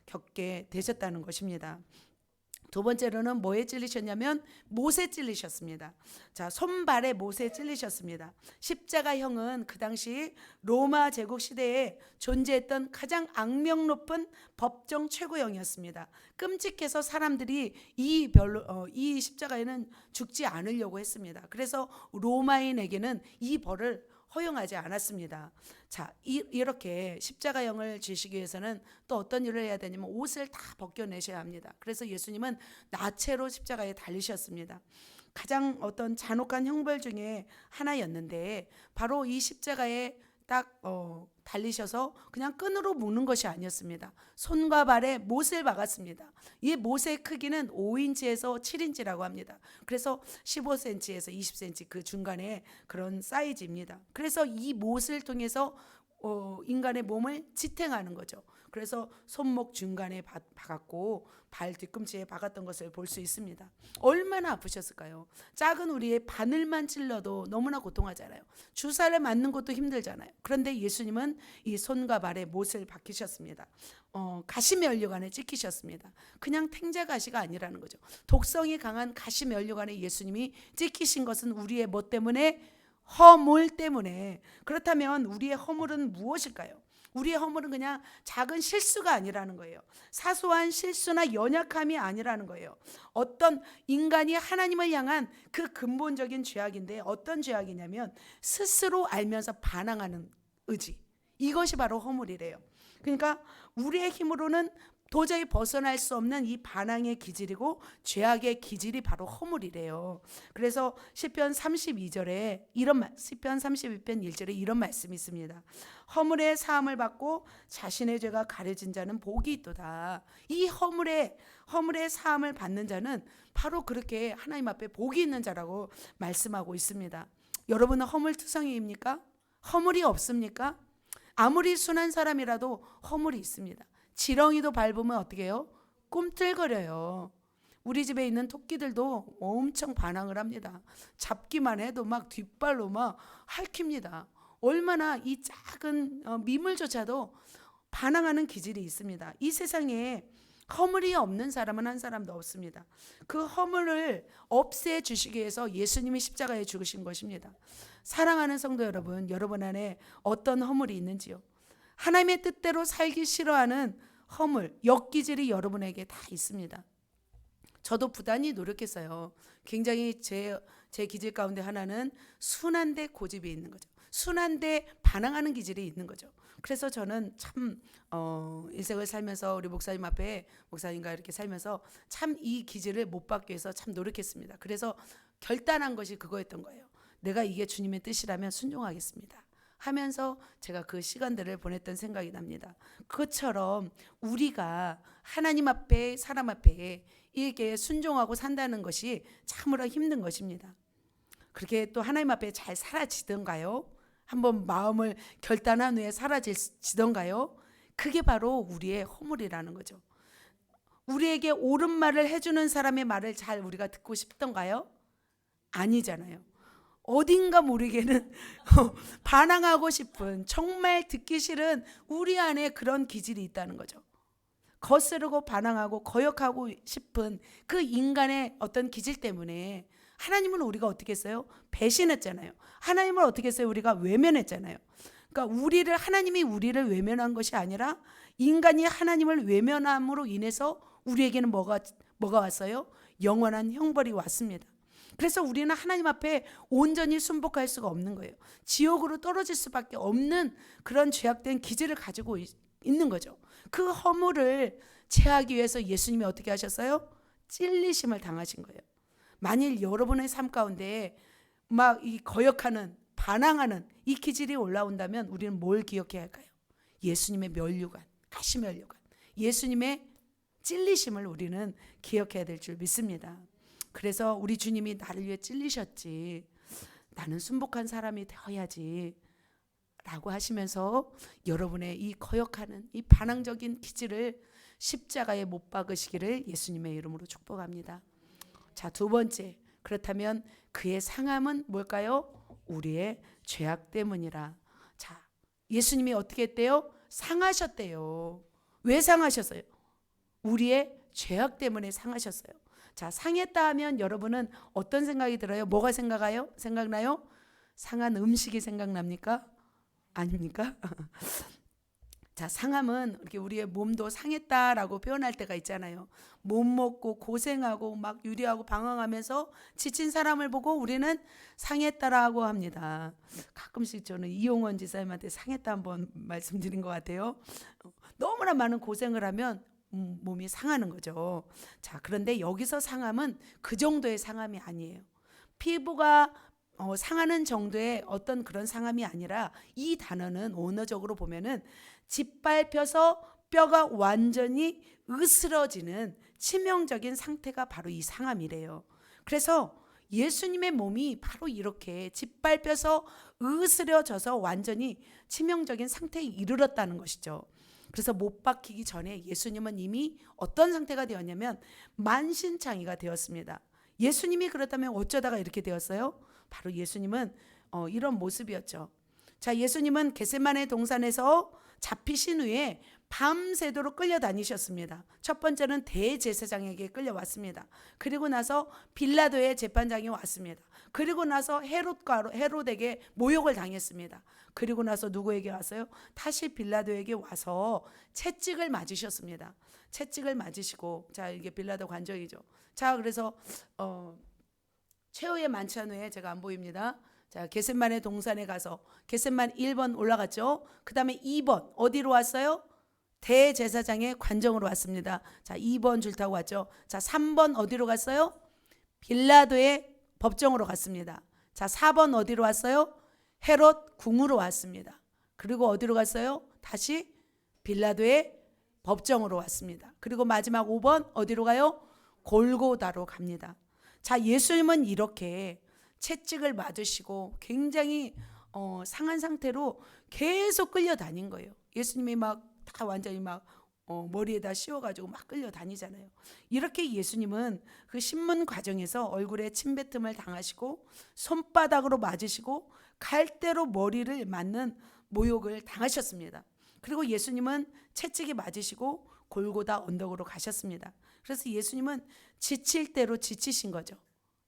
겪게 되셨다는 것입니다. 두 번째로는 뭐에 찔리셨냐면 못에 찔리셨습니다. 자, 손발에 못에 찔리셨습니다. 십자가형은 그 당시 로마 제국 시대에 존재했던 가장 악명 높은 법정 최고형이었습니다. 끔찍해서 사람들이 이 십자가에는 죽지 않으려고 했습니다. 그래서 로마인에게는 이 벌을 허용하지 않았습니다. 자, 이렇게 십자가형을 지시기 위해서는 또 어떤 일을 해야 되냐면 옷을 다 벗겨내셔야 합니다. 그래서 예수님은 나체로 십자가에 달리셨습니다. 가장 어떤 잔혹한 형벌 중에 하나였는데 바로 이 십자가에 딱 달리셔서 그냥 끈으로 묶는 것이 아니었습니다. 손과 발에 못을 박았습니다. 이 못의 크기는 5인치에서 7인치라고 합니다. 그래서 15cm에서 20cm 그 중간에 그런 사이즈입니다. 그래서 이 못을 통해서 인간의 몸을 지탱하는 거죠. 그래서 손목 중간에 박았고 발 뒤꿈치에 박았던 것을 볼 수 있습니다. 얼마나 아프셨을까요? 작은 우리의 바늘만 찔러도 너무나 고통하잖아요. 주사를 맞는 것도 힘들잖아요. 그런데 예수님은 이 손과 발에 못을 박히셨습니다. 가시면류관에 찍히셨습니다. 그냥 탱자가시가 아니라는 거죠. 독성이 강한 가시면류관에 예수님이 찍히신 것은 우리의 뭐 때문에? 허물 때문에. 그렇다면 우리의 허물은 무엇일까요? 우리의 허물은 그냥 작은 실수가 아니라는 거예요. 사소한 실수나 연약함이 아니라는 거예요. 어떤 인간이 하나님을 향한 그 근본적인 죄악인데 어떤 죄악이냐면 스스로 알면서 반항하는 의지. 이것이 바로 허물이래요. 그러니까 우리의 힘으로는 도저히 벗어날 수 없는 이 반항의 기질이고 죄악의 기질이 바로 허물이래요. 그래서 시편 32절에 시편 32편 1절에 이런 말씀이 있습니다. 허물의 사함을 받고 자신의 죄가 가려진 자는 복이 있도다. 이 허물의 사함을 받는 자는 바로 그렇게 하나님 앞에 복이 있는 자라고 말씀하고 있습니다. 여러분은 허물투성이입니까? 허물이 없습니까? 아무리 순한 사람이라도 허물이 있습니다. 지렁이도 밟으면 어떻게 해요? 꿈틀거려요. 우리 집에 있는 토끼들도 엄청 반항을 합니다. 잡기만 해도 막 뒷발로 막 핥힙니다. 얼마나 이 작은 미물조차도 반항하는 기질이 있습니다. 이 세상에 허물이 없는 사람은 한 사람도 없습니다. 그 허물을 없애주시기 위해서 예수님이 십자가에 죽으신 것입니다. 사랑하는 성도 여러분, 여러분 안에 어떤 허물이 있는지요? 하나님의 뜻대로 살기 싫어하는 허물, 역기질이 여러분에게 다 있습니다. 저도 부단히 노력했어요. 굉장히 제 기질 가운데 하나는 순한데 고집이 있는 거죠. 순한데 반항하는 기질이 있는 거죠. 그래서 저는 참 인생을 살면서 우리 목사님 앞에 목사님과 이렇게 살면서 참 이 기질을 못 받기 위해서 참 노력했습니다. 그래서 결단한 것이 그거였던 거예요. 내가 이게 주님의 뜻이라면 순종하겠습니다 하면서 제가 그 시간들을 보냈던 생각이 납니다. 그것처럼 우리가 하나님 앞에 사람 앞에 이게 순종하고 산다는 것이 참으로 힘든 것입니다. 그렇게 또 하나님 앞에 잘 사라지던가요? 한번 마음을 결단한 후에 사라지던가요? 그게 바로 우리의 허물이라는 거죠. 우리에게 옳은 말을 해주는 사람의 말을 잘 우리가 듣고 싶던가요? 아니잖아요. 어딘가 모르게는 반항하고 싶은, 정말 듣기 싫은 우리 안에 그런 기질이 있다는 거죠. 거스르고 반항하고 거역하고 싶은 그 인간의 어떤 기질 때문에 하나님은 우리가 어떻게 했어요? 배신했잖아요. 하나님을 어떻게 했어요? 우리가 외면했잖아요. 그러니까 하나님이 우리를 외면한 것이 아니라 인간이 하나님을 외면함으로 인해서 우리에게는 뭐가 왔어요? 영원한 형벌이 왔습니다. 그래서 우리는 하나님 앞에 온전히 순복할 수가 없는 거예요. 지옥으로 떨어질 수밖에 없는 그런 죄악된 기질을 가지고 있는 거죠. 그 허물을 제하기 위해서 예수님이 어떻게 하셨어요? 찔리심을 당하신 거예요. 만일 여러분의 삶 가운데 막 이 거역하는, 반항하는 이 기질이 올라온다면 우리는 뭘 기억해야 할까요? 예수님의 면류관, 가시면류관, 예수님의 찔리심을 우리는 기억해야 될 줄 믿습니다. 그래서 우리 주님이 나를 위해 찔리셨지, 나는 순복한 사람이 되어야지 라고 하시면서 여러분의 이 거역하는 이 반항적인 기질을 십자가에 못 박으시기를 예수님의 이름으로 축복합니다. 자, 두 번째, 그렇다면 그의 상함은 뭘까요? 우리의 죄악 때문이라. 자, 예수님이 어떻게 했대요? 상하셨대요. 왜 상하셨어요? 우리의 죄악 때문에 상하셨어요. 자, 상했다 하면 여러분은 어떤 생각이 들어요? 뭐가 생각나요? 상한 음식이 생각납니까? 아닙니까? 자, 상함은 이렇게 우리의 몸도 상했다라고 표현할 때가 있잖아요. 못 먹고 고생하고 막 유리하고 방황하면서 지친 사람을 보고 우리는 상했다라고 합니다. 가끔씩 저는 이용원 지사님한테 상했다 한번 말씀드린 것 같아요. 너무나 많은 고생을 하면 몸이 상하는 거죠. 자, 그런데 여기서 상함은 그 정도의 상함이 아니에요. 피부가 상하는 정도의 어떤 그런 상함이 아니라 이 단어는 언어적으로 보면은 짓밟혀서 뼈가 완전히 으스러지는 치명적인 상태가 바로 이 상함이래요. 그래서 예수님의 몸이 바로 이렇게 짓밟혀서 으스러져서 완전히 치명적인 상태에 이르렀다는 것이죠. 그래서 못 박히기 전에 예수님은 이미 어떤 상태가 되었냐면 만신창이가 되었습니다. 예수님이 그렇다면 어쩌다가 이렇게 되었어요? 바로 예수님은 이런 모습이었죠. 자, 예수님은 겟세마네 동산에서 잡히신 후에 밤새도록 끌려다니셨습니다. 첫 번째는 대제사장에게 끌려왔습니다. 그리고 나서 빌라도의 재판장이 왔습니다. 그리고 나서 헤롯에게 모욕을 당했습니다. 그리고 나서 누구에게 왔어요? 다시 빌라도에게 와서 채찍을 맞으셨습니다. 채찍을 맞으시고, 자, 이게 빌라도 관정이죠. 자, 그래서 최후의 만찬 후에 제가 안 보입니다. 자, 겟세마네 동산에 가서 겟세만 1번 올라갔죠. 그 다음에 2번 어디로 왔어요? 대제사장의 관정으로 왔습니다. 자, 2번 줄 타고 왔죠. 자, 3번 어디로 갔어요? 빌라도의 법정으로 갔습니다. 자, 4번 어디로 왔어요? 헤롯 궁으로 왔습니다. 그리고 어디로 갔어요? 다시 빌라도의 법정으로 왔습니다. 그리고 마지막 5번 어디로 가요? 골고다로 갑니다. 자, 예수님은 이렇게 채찍을 맞으시고 굉장히 상한 상태로 계속 끌려다닌 거예요. 예수님이 막 다 완전히 막 머리에다 씌워가지고 막 끌려다니잖아요. 이렇게 예수님은 그 신문 과정에서 얼굴에 침뱉음을 당하시고 손바닥으로 맞으시고 갈대로 머리를 맞는 모욕을 당하셨습니다. 그리고 예수님은 채찍이 맞으시고 골고다 언덕으로 가셨습니다. 그래서 예수님은 지칠 대로 지치신 거죠.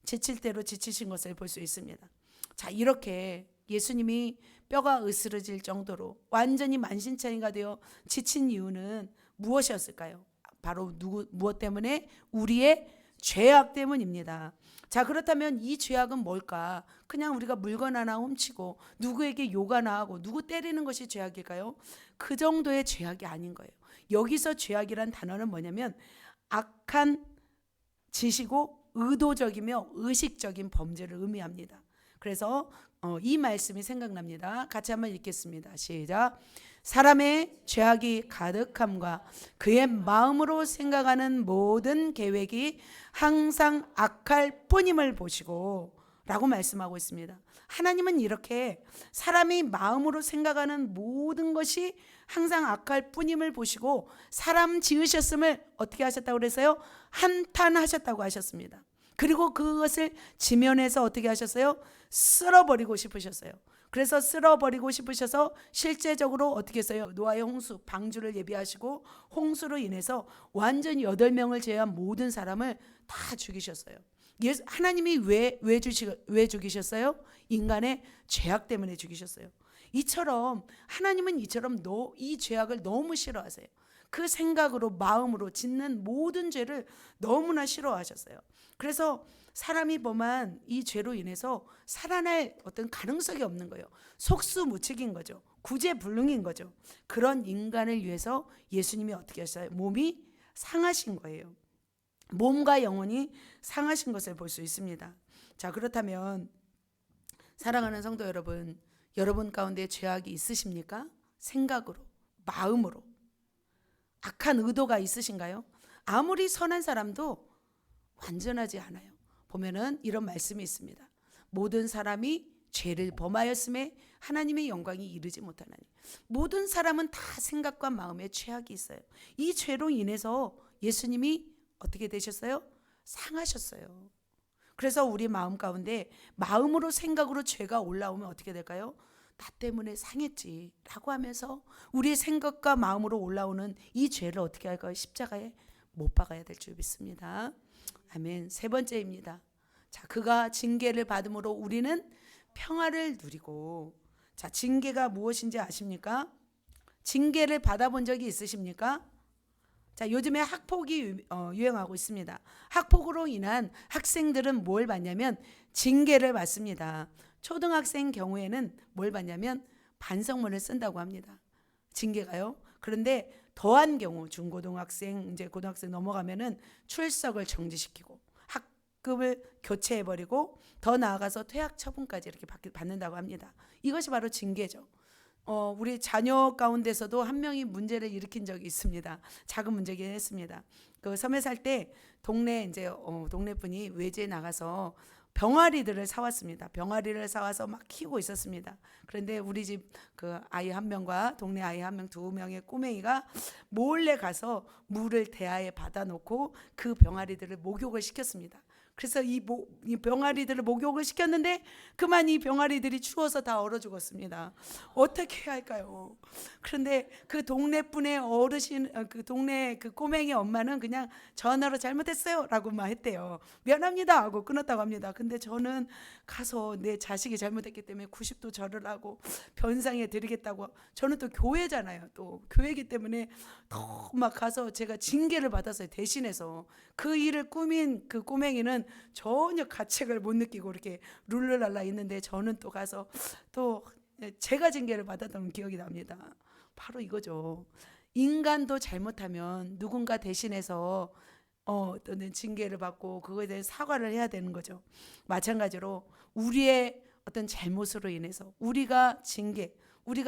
지칠 대로 지치신 것을 볼 수 있습니다. 자, 이렇게 예수님이 뼈가 으스러질 정도로 완전히 만신창이가 되어 지친 이유는 무엇이었을까요? 바로 무엇 때문에? 우리의 죄악 때문입니다. 자, 그렇다면 이 죄악은 뭘까? 그냥 우리가 물건 하나 훔치고 누구에게 욕 하나 하고 누구 때리는 것이 죄악일까요? 그 정도의 죄악이 아닌 거예요. 여기서 죄악이란 단어는 뭐냐면 악한 짓이고 의도적이며 의식적인 범죄를 의미합니다. 그래서 이 말씀이 생각납니다. 같이 한번 읽겠습니다. 시작. 사람의 죄악이 가득함과 그의 마음으로 생각하는 모든 계획이 항상 악할 뿐임을 보시고 라고 말씀하고 있습니다. 하나님은 이렇게 사람이 마음으로 생각하는 모든 것이 항상 악할 뿐임을 보시고 사람 지으셨음을 어떻게 하셨다고 그랬어요? 한탄하셨다고 하셨습니다. 그리고 그것을 지면에서 어떻게 하셨어요? 쓸어버리고 싶으셨어요. 그래서 쓸어버리고 싶으셔서 실제적으로 어떻게 했어요? 노아의 홍수, 방주를 예비하시고 홍수로 인해서 완전히 8명을 제외한 모든 사람을 다 죽이셨어요. 하나님이 왜 죽이셨어요? 인간의 죄악 때문에 죽이셨어요. 이처럼 하나님은 이처럼 이 죄악을 너무 싫어하세요. 그 생각으로 마음으로 짓는 모든 죄를 너무나 싫어하셨어요. 그래서 사람이 범한 이 죄로 인해서 살아날 어떤 가능성이 없는 거예요. 속수무책인 거죠. 구제불능인 거죠. 그런 인간을 위해서 예수님이 어떻게 하셨어요? 몸이 상하신 거예요. 몸과 영혼이 상하신 것을 볼 수 있습니다. 자, 그렇다면 사랑하는 성도 여러분, 여러분 가운데 죄악이 있으십니까? 생각으로, 마음으로 악한 의도가 있으신가요? 아무리 선한 사람도 완전하지 않아요. 보면은 이런 말씀이 있습니다. 모든 사람이 죄를 범하였음에 하나님의 영광이 이르지 못하나니. 모든 사람은 다 생각과 마음에 죄악이 있어요. 이 죄로 인해서 예수님이 어떻게 되셨어요? 상하셨어요. 그래서 우리 마음 가운데 마음으로 생각으로 죄가 올라오면 어떻게 될까요? 나 때문에 상했지 라고 하면서 우리의 생각과 마음으로 올라오는 이 죄를 어떻게 할까요? 십자가에 못 박아야 될 줄 믿습니다. 아멘. 세 번째입니다. 자, 그가 징계를 받음으로 우리는 평화를 누리고. 자, 징계가 무엇인지 아십니까? 징계를 받아본 적이 있으십니까? 자, 요즘에 학폭이 유행하고 있습니다. 학폭으로 인한 학생들은 뭘 받냐면 징계를 받습니다. 초등학생 경우에는 뭘 받냐면 반성문을 쓴다고 합니다. 징계가요. 그런데 더한 경우 중고등학생, 이제 고등학생 넘어가면은 출석을 정지시키고 학급을 교체해버리고 더 나아가서 퇴학 처분까지 이렇게 받는다고 합니다. 이것이 바로 징계죠. 우리 자녀 가운데서도 한 명이 문제를 일으킨 적이 있습니다. 작은 문제긴 했습니다. 그 섬에 살 때 동네 분이 외지에 나가서 병아리들을 사왔습니다. 병아리를 사와서 막 키우고 있었습니다. 그런데 우리 집 그 아이 한 명과 동네 아이 한 명, 2명의 꼬맹이가 몰래 가서 물을 대야에 받아놓고 그 병아리들을 목욕을 시켰습니다. 그래서 이 병아리들을 목욕을 시켰는데 그만 이 병아리들이 추워서 다 얼어 죽었습니다. 어떻게 해야 할까요? 그런데 그 동네 분의 어르신, 그 동네 그 꼬맹이 엄마는 그냥 전화로 잘못했어요 라고만 했대요. 미안합니다 하고 끊었다고 합니다. 근데 저는 가서 내 자식이 잘못했기 때문에 90도 절을 하고 변상해 드리겠다고. 저는 또 교회잖아요. 또 교회이기 때문에 더 막 가서 제가 징계를 받았어요. 대신해서. 그 일을 꾸민 그 꼬맹이는 전혀 가책을 못 느끼고 이렇게 룰루랄라 있는데 저는 또 가서 또 제가 징계를 받았던 기억이 납니다. 바로 이거죠. 인간도 잘못하면 누군가 대신해서 어떤 징계를 받고 그거에 대해 사과를 해야 되는 거죠. 마찬가지로 우리의 어떤 잘못으로 인해서 우리가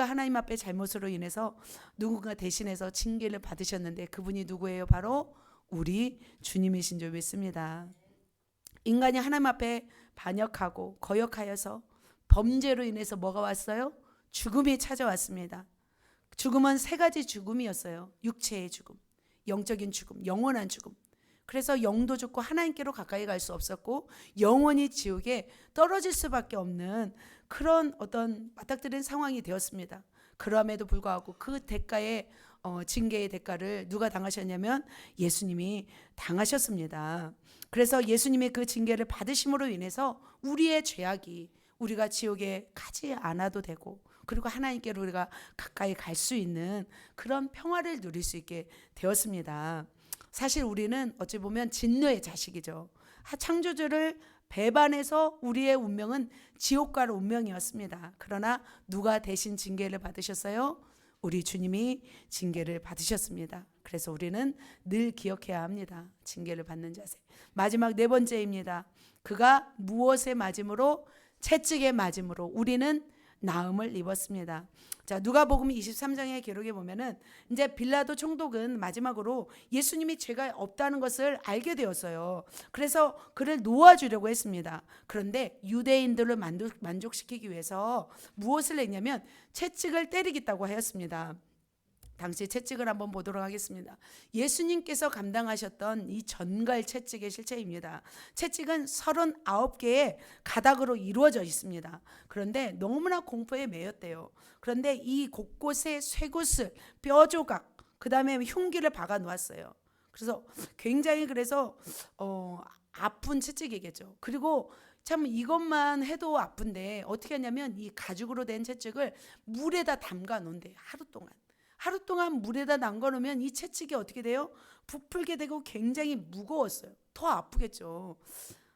하나님 앞에 잘못으로 인해서 누군가 대신해서 징계를 받으셨는데 그분이 누구예요? 바로 우리 주님이신 줄 믿습니다. 인간이 하나님 앞에 반역하고 거역하여서 범죄로 인해서 뭐가 왔어요? 죽음이 찾아왔습니다. 죽음은 세 가지 죽음이었어요. 육체의 죽음, 영적인 죽음, 영원한 죽음. 그래서 영도 죽고 하나님께로 가까이 갈 수 없었고 영원히 지옥에 떨어질 수밖에 없는 그런 어떤 맞닥뜨린 상황이 되었습니다. 그럼에도 불구하고 그 대가의 징계의 대가를 누가 당하셨냐면 예수님이 당하셨습니다. 그래서 예수님의 그 징계를 받으심으로 인해서 우리의 죄악이 우리가 지옥에 가지 않아도 되고 그리고 하나님께로 우리가 가까이 갈 수 있는 그런 평화를 누릴 수 있게 되었습니다. 사실 우리는 어찌 보면 진노의 자식이죠. 창조주를 배반해서 우리의 운명은 지옥 갈 운명이었습니다. 그러나 누가 대신 징계를 받으셨어요? 우리 주님이 징계를 받으셨습니다. 그래서 우리는 늘 기억해야 합니다. 징계를 받는 자세. 마지막 네 번째입니다. 그가 무엇에 맞음으로? 채찍에 맞음으로 우리는 나음을 입었습니다. 자, 누가복음 23장의 기록에 보면은 이제 빌라도 총독은 마지막으로 예수님이 죄가 없다는 것을 알게 되었어요. 그래서 그를 놓아주려고 했습니다. 그런데 유대인들을 만족시키기 위해서 무엇을 했냐면 채찍을 때리겠다고 하였습니다. 당시 채찍을 한번 보도록 하겠습니다. 예수님께서 감당하셨던 이 전갈 채찍의 실체입니다. 채찍은 39개의 가닥으로 이루어져 있습니다. 그런데 너무나 공포에 매였대요. 그런데 이 곳곳에 쇠구슬, 뼈조각, 그 다음에 흉기를 박아 놓았어요. 그래서 굉장히 아픈 채찍이겠죠. 그리고 참 이것만 해도 아픈데 어떻게 하냐면 이 가죽으로 된 채찍을 물에다 담가 놓은대요. 하루 동안 물에다 담가 놓으면 이 채찍이 어떻게 돼요? 부풀게 되고 굉장히 무거웠어요. 더 아프겠죠.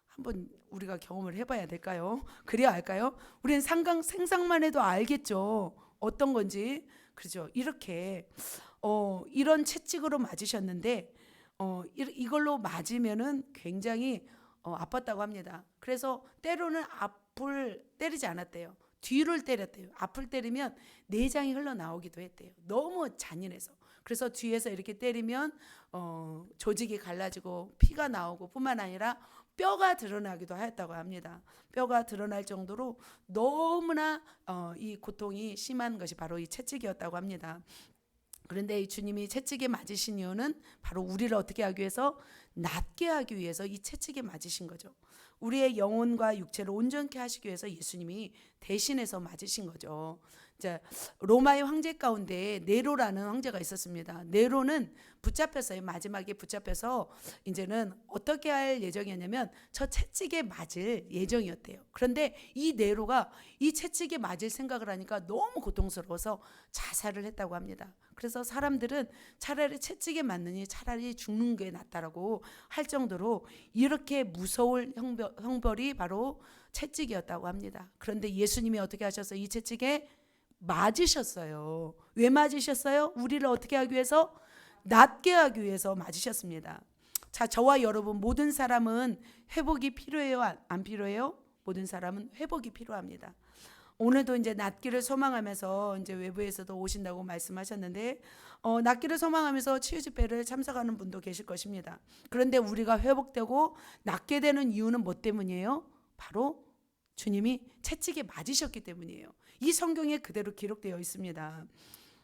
한번 우리가 경험을 해봐야 될까요? 그래야 알까요? 우리는 생각만 해도 알겠죠. 어떤 건지. 그렇죠. 이렇게 이런 채찍으로 맞으셨는데 이걸로 맞으면은 굉장히 아팠다고 합니다. 그래서 때로는 앞을 때리지 않았대요. 뒤를 때렸대요. 앞을 때리면 내장이 흘러나오기도 했대요. 너무 잔인해서. 그래서 뒤에서 이렇게 때리면 조직이 갈라지고 피가 나오고 뿐만 아니라 뼈가 드러나기도 하였다고 합니다. 뼈가 드러날 정도로 너무나 이 고통이 심한 것이 바로 이 채찍이었다고 합니다. 그런데 이 주님이 채찍에 맞으신 이유는 바로 우리를 어떻게 하기 위해서? 낫게 하기 위해서 이 채찍에 맞으신 거죠. 우리의 영혼과 육체를 온전케 하시기 위해서 예수님이 대신해서 맞으신 거죠. 자, 로마의 황제 가운데 네로라는 황제가 있었습니다. 네로는 붙잡혔어요. 마지막에 붙잡혀서 이제는 어떻게 할 예정이었냐면 저 채찍에 맞을 예정이었대요. 그런데 이 네로가 이 채찍에 맞을 생각을 하니까 너무 고통스러워서 자살을 했다고 합니다. 그래서 사람들은 차라리 채찍에 맞느니 차라리 죽는 게 낫다라고 할 정도로 이렇게 무서울 형벌이 바로 채찍이었다고 합니다. 그런데 예수님이 어떻게 하셔서 이 채찍에 맞으셨어요. 왜 맞으셨어요? 우리를 어떻게 하기 위해서? 낫게 하기 위해서 맞으셨습니다. 자, 저와 여러분 모든 사람은 회복이 필요해요? 안 필요해요? 모든 사람은 회복이 필요합니다. 오늘도 이제 낫기를 소망하면서 이제 외부에서도 오신다고 말씀하셨는데 낫기를 소망하면서 치유 집회를 참석하는 분도 계실 것입니다. 그런데 우리가 회복되고 낫게 되는 이유는 뭐 때문이에요? 바로 주님이 채찍에 맞으셨기 때문이에요. 이 성경에 그대로 기록되어 있습니다.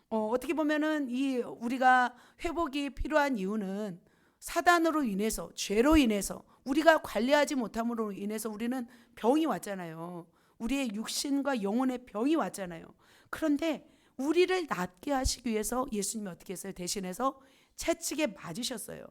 어떻게 보면은 이 우리가 회복이 필요한 이유는 사단으로 인해서 죄로 인해서 우리가 관리하지 못함으로 인해서 우리는 병이 왔잖아요. 우리의 육신과 영혼의 병이 왔잖아요. 그런데 우리를 낫게 하시기 위해서 예수님이 어떻게 했어요? 대신해서 채찍에 맞으셨어요.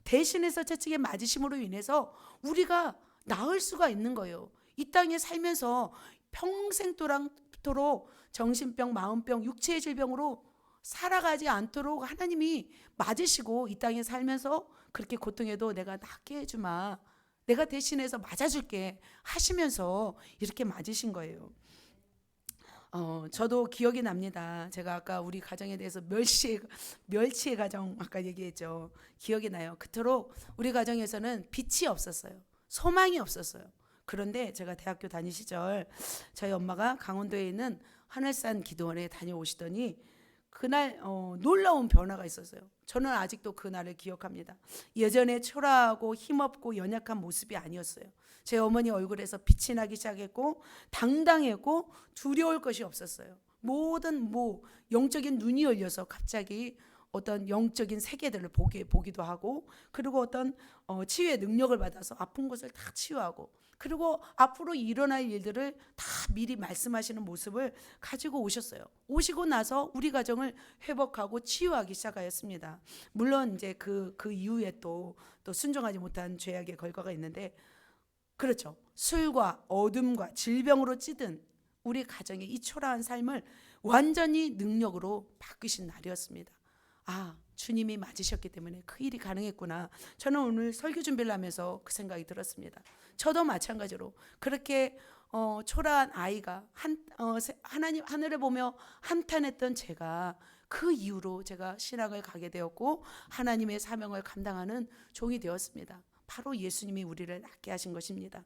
대신해서 채찍에 맞으심으로 인해서 우리가 나을 수가 있는 거예요. 이 땅에 살면서 평생토록 정신병, 마음병, 육체의 질병으로 살아가지 않도록 하나님이 맞으시고 이 땅에 살면서 그렇게 고통해도 내가 낫게 해주마, 내가 대신해서 맞아줄게 하시면서 이렇게 맞으신 거예요. 저도 기억이 납니다. 제가 아까 우리 가정에 대해서 멸치의 가정 아까 얘기했죠. 기억이 나요. 그토록 우리 가정에서는 빛이 없었어요. 소망이 없었어요. 그런데 제가 대학교 다닐 시절 저희 엄마가 강원도에 있는 하늘산 기도원에 다녀오시더니 그날 놀라운 변화가 있었어요. 저는 아직도 그날을 기억합니다. 예전에 초라하고 힘없고 연약한 모습이 아니었어요. 제 어머니 얼굴에서 빛이 나기 시작했고 당당했고 두려울 것이 없었어요. 모든 영적인 눈이 열려서 갑자기 어떤 영적인 세계들을 보기도 하고, 그리고 어떤 치유의 능력을 받아서 아픈 것을 다 치유하고, 그리고 앞으로 일어날 일들을 다 미리 말씀하시는 모습을 가지고 오셨어요. 오시고 나서 우리 가정을 회복하고 치유하기 시작하였습니다. 물론 이제 그 이후에 또 순종하지 못한 죄악의 결과가 있는데, 그렇죠. 술과 어둠과 질병으로 찌든 우리 가정의 이 초라한 삶을 완전히 능력으로 바꾸신 날이었습니다. 아, 주님이 맞으셨기 때문에 그 일이 가능했구나. 저는 오늘 설교 준비를 하면서 그 생각이 들었습니다. 저도 마찬가지로 그렇게 초라한 아이가 하나님 하늘을 보며 한탄했던 제가 그 이후로 제가 신학을 가게 되었고 하나님의 사명을 감당하는 종이 되었습니다. 바로 예수님이 우리를 낫게 하신 것입니다.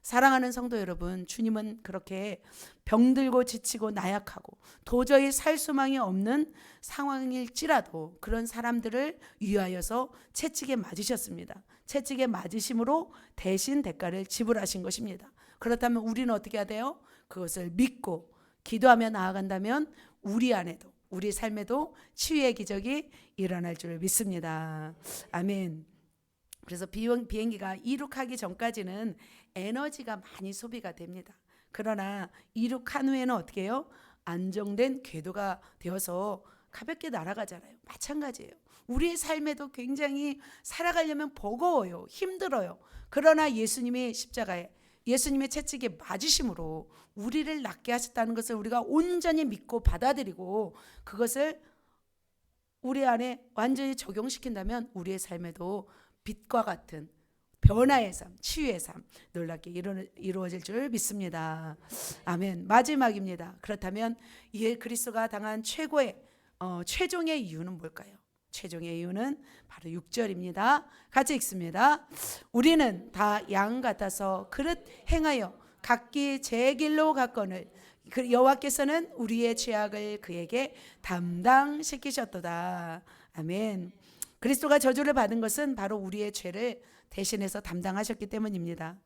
사랑하는 성도 여러분, 주님은 그렇게 병들고 지치고 나약하고 도저히 살 수망이 없는 상황일지라도 그런 사람들을 위하여서 채찍에 맞으셨습니다. 채찍에 맞으심으로 대신 대가를 지불하신 것입니다. 그렇다면 우리는 어떻게 해야 돼요? 그것을 믿고 기도하며 나아간다면 우리 안에도 우리 삶에도 치유의 기적이 일어날 줄 믿습니다. 아멘. 그래서 비행기가 이륙하기 전까지는 에너지가 많이 소비가 됩니다. 그러나 이륙한 후에는 어떻게 해요? 안정된 궤도가 되어서 가볍게 날아가잖아요. 마찬가지예요. 우리의 삶에도 굉장히 살아가려면 버거워요. 힘들어요. 그러나 예수님의 십자가에 예수님의 채찍에 맞으심으로 우리를 낫게 하셨다는 것을 우리가 온전히 믿고 받아들이고 그것을 우리 안에 완전히 적용시킨다면 우리의 삶에도 빛과 같은 변화의 삶, 치유의 삶 놀랍게 이루어질 줄 믿습니다. 아멘. 마지막입니다. 그렇다면 이 그리스도가 당한 최종의 이유는 뭘까요? 최종의 이유는 바로 6절입니다. 같이 읽습니다. 우리는 다 양 같아서 그릇 행하여 각기 제 길로 갔거늘 여호와께서는 우리의 죄악을 그에게 담당시키셨도다. 아멘. 그리스도가 저주를 받은 것은 바로 우리의 죄를 대신해서 담당하셨기 때문입니다.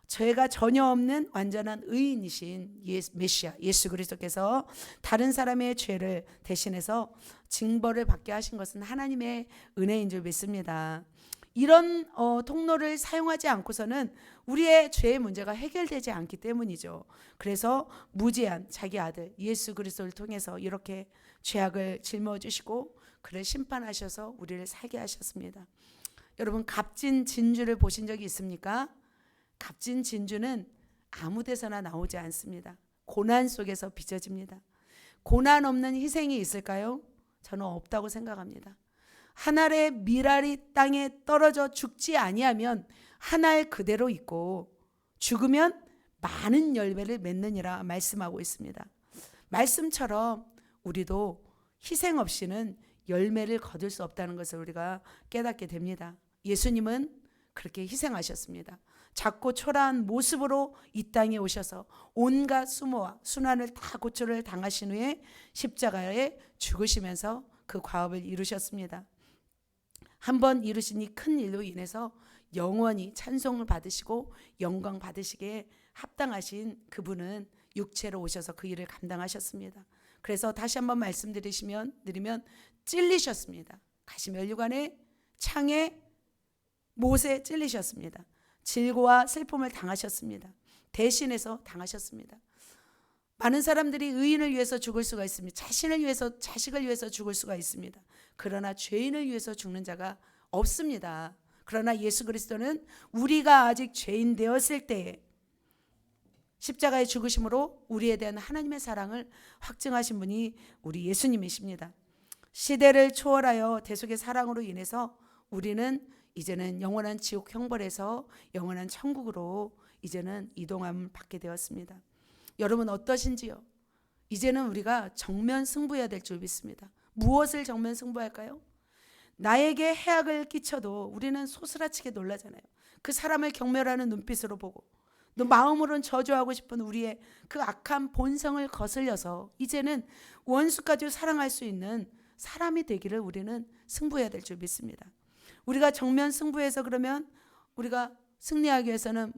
죄가 전혀 없는 완전한 의인이신 메시아 예수 그리스도께서 다른 사람의 죄를 대신해서 징벌을 받게 하신 것은 하나님의 은혜인 줄 믿습니다. 이런 통로를 사용하지 않고서는 우리의 죄의 문제가 해결되지 않기 때문이죠. 그래서 무제한 자기 아들 예수 그리스도를 통해서 이렇게 죄악을 짊어 주시고 그를 심판하셔서 우리를 살게 하셨습니다. 여러분 값진 진주를 보신 적이 있습니까? 값진 진주는 아무 데서나 나오지 않습니다. 고난 속에서 빚어집니다. 고난 없는 희생이 있을까요? 저는 없다고 생각합니다. 한 알의 밀알이 땅에 떨어져 죽지 아니하면 한 알 그대로 있고 죽으면 많은 열매를 맺느니라 말씀하고 있습니다. 말씀처럼 우리도 희생 없이는 열매를 거둘 수 없다는 것을 우리가 깨닫게 됩니다. 예수님은 그렇게 희생하셨습니다. 작고 초라한 모습으로 이 땅에 오셔서 온갖 수모와 순환을 다 고초를 당하신 후에 십자가에 죽으시면서 그 과업을 이루셨습니다. 한번 이루신 이 큰 일로 인해서 영원히 찬송을 받으시고 영광 받으시기에 합당하신 그분은 육체로 오셔서 그 일을 감당하셨습니다. 그래서 다시 한번 말씀드리면 찔리셨습니다. 가시면류관에 창에 못에 찔리셨습니다. 질고와 슬픔을 당하셨습니다. 대신해서 당하셨습니다. 많은 사람들이 의인을 위해서 죽을 수가 있습니다. 자신을 위해서 자식을 위해서 죽을 수가 있습니다. 그러나 죄인을 위해서 죽는 자가 없습니다. 그러나 예수 그리스도는 우리가 아직 죄인 되었을 때에 십자가의 죽으심으로 우리에 대한 하나님의 사랑을 확증하신 분이 우리 예수님이십니다. 시대를 초월하여 대속의 사랑으로 인해서 우리는 이제는 영원한 지옥 형벌에서 영원한 천국으로 이제는 이동함을 받게 되었습니다. 여러분 어떠신지요? 이제는 우리가 정면 승부해야 될 줄 믿습니다. 무엇을 정면 승부할까요? 나에게 해악을 끼쳐도 우리는 소스라치게 놀라잖아요. 그 사람을 경멸하는 눈빛으로 보고 또 마음으로는 저주하고 싶은 우리의 그 악한 본성을 거슬려서 이제는 원수까지 사랑할 수 있는 사람이 되기를 우리는 승부해야 될 줄 믿습니다. 우리가 정면 승부해서 그러면 우리가 승리하기 위해서는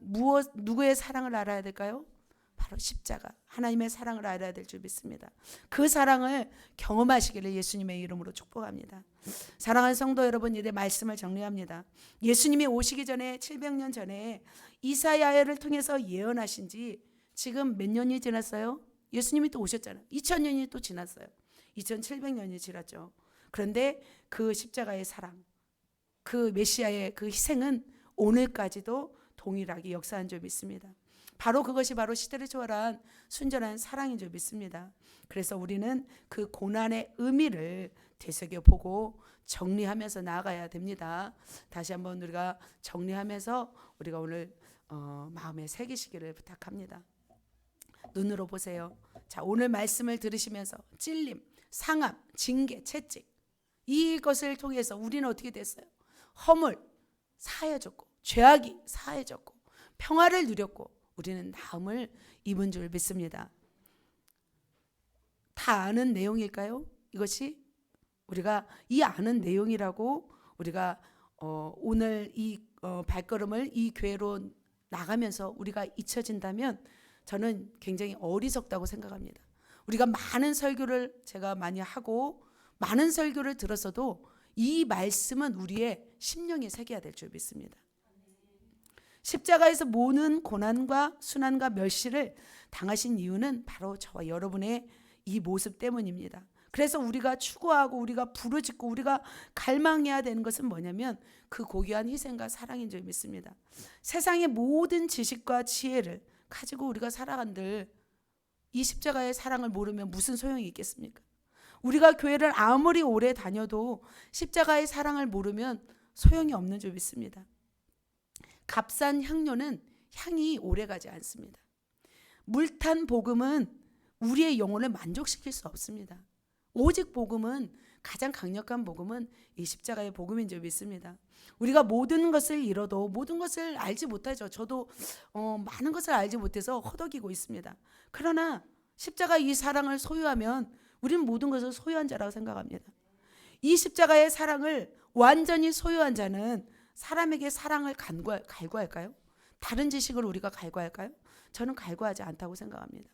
누구의 사랑을 알아야 될까요? 바로 십자가, 하나님의 사랑을 알아야 될 줄 믿습니다. 그 사랑을 경험하시기를 예수님의 이름으로 축복합니다. 사랑하는 성도 여러분, 이제 말씀을 정리합니다. 예수님이 오시기 전에 700년 전에 이사야를 통해서 예언하신 지 지금 몇 년이 지났어요? 예수님이 또 오셨잖아요. 2000년이 또 지났어요. 2700년이 지났죠. 그런데 그 십자가의 사랑, 그 메시아의 그 희생은 오늘까지도 동일하게 역사한 줄 믿습니다. 바로 그것이 바로 시대를 초월한 순전한 사랑인 줄 믿습니다. 그래서 우리는 그 고난의 의미를 되새겨보고 정리하면서 나아가야 됩니다. 다시 한번 우리가 정리하면서 우리가 오늘 마음에 새기시기를 부탁합니다. 눈으로 보세요. 자, 오늘 말씀을 들으시면서 찔림, 상함, 징계, 채찍, 이것을 통해서 우리는 어떻게 됐어요? 허물 사해졌고, 죄악이 사해졌고, 평화를 누렸고, 우리는 나음을 입은 줄 믿습니다. 다 아는 내용일까요? 이것이 우리가 이 아는 내용이라고 우리가 오늘 이 발걸음을 이 교회로 나가면서 우리가 잊혀진다면 저는 굉장히 어리석다고 생각합니다. 우리가 많은 설교를 제가 많이 하고 많은 설교를 들었어도 이 말씀은 우리의 심령에 새겨야 될 줄 믿습니다. 십자가에서 모든 고난과 순환과 멸시를 당하신 이유는 바로 저와 여러분의 이 모습 때문입니다. 그래서 우리가 추구하고 우리가 부르짖고 우리가 갈망해야 되는 것은 뭐냐면 그 고귀한 희생과 사랑인 줄 믿습니다. 세상의 모든 지식과 지혜를 가지고 우리가 살아간들 이 십자가의 사랑을 모르면 무슨 소용이 있겠습니까? 우리가 교회를 아무리 오래 다녀도 십자가의 사랑을 모르면 소용이 없는 줄 믿습니다. 값싼 향료는 향이 오래가지 않습니다. 물탄 복음은 우리의 영혼을 만족시킬 수 없습니다. 오직 복음은, 가장 강력한 복음은 이 십자가의 복음인 줄 믿습니다. 우리가 모든 것을 잃어도 모든 것을 알지 못하죠. 저도 많은 것을 알지 못해서 허덕이고 있습니다. 그러나 십자가 이 사랑을 소유하면 우리는 모든 것을 소유한 자라고 생각합니다. 이 십자가의 사랑을 완전히 소유한 자는 사람에게 사랑을 갈구할까요? 다른 지식을 우리가 갈구할까요? 저는 갈구하지 않다고 생각합니다.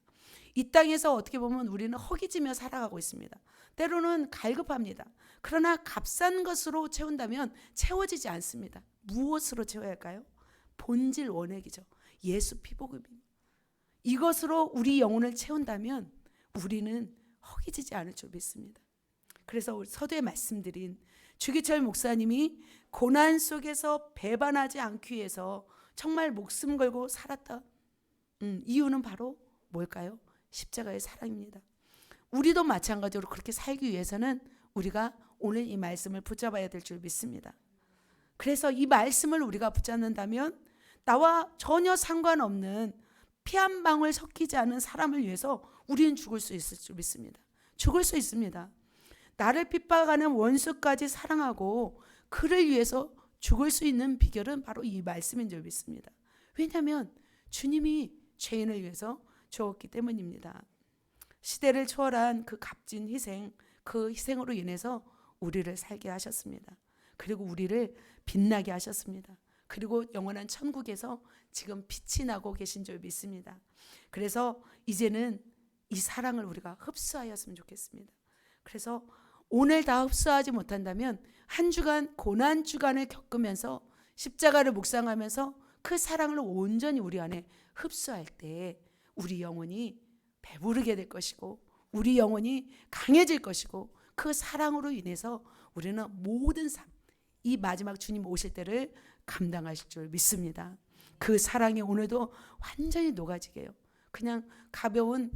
이 땅에서 어떻게 보면 우리는 허기지며 살아가고 있습니다. 때로는 갈급합니다. 그러나 값싼 것으로 채운다면 채워지지 않습니다. 무엇으로 채워야 할까요? 본질 원액이죠. 예수 피복음입니다. 이것으로 우리 영혼을 채운다면 우리는 허기지지 않을 줄 믿습니다. 그래서 서두에 말씀드린 주기철 목사님이 고난 속에서 배반하지 않기 위해서 정말 목숨 걸고 살았다. 이유는 바로 뭘까요? 십자가의 사랑입니다. 우리도 마찬가지로 그렇게 살기 위해서는 우리가 오늘 이 말씀을 붙잡아야 될 줄 믿습니다. 그래서 이 말씀을 우리가 붙잡는다면 나와 전혀 상관없는 피 한 방울 섞이지 않은 사람을 위해서 우리는 죽을 수 있을 줄 믿습니다. 죽을 수 있습니다. 나를 핍박하는 원수까지 사랑하고 그를 위해서 죽을 수 있는 비결은 바로 이 말씀인 줄 믿습니다. 왜냐하면 주님이 죄인을 위해서 죽었기 때문입니다. 시대를 초월한 그 값진 희생, 그 희생으로 인해서 우리를 살게 하셨습니다. 그리고 우리를 빛나게 하셨습니다. 그리고 영원한 천국에서 지금 빛이 나고 계신 줄 믿습니다. 그래서 이제는 이 사랑을 우리가 흡수하였으면 좋겠습니다. 그래서 오늘 다 흡수하지 못한다면 한 주간 고난 주간을 겪으면서 십자가를 묵상하면서 그 사랑을 온전히 우리 안에 흡수할 때 우리 영혼이 배부르게 될 것이고 우리 영혼이 강해질 것이고 그 사랑으로 인해서 우리는 모든 삶, 이 마지막 주님 오실 때를 감당하실 줄 믿습니다. 그 사랑이 오늘도 완전히 녹아지게 해요. 그냥 가벼운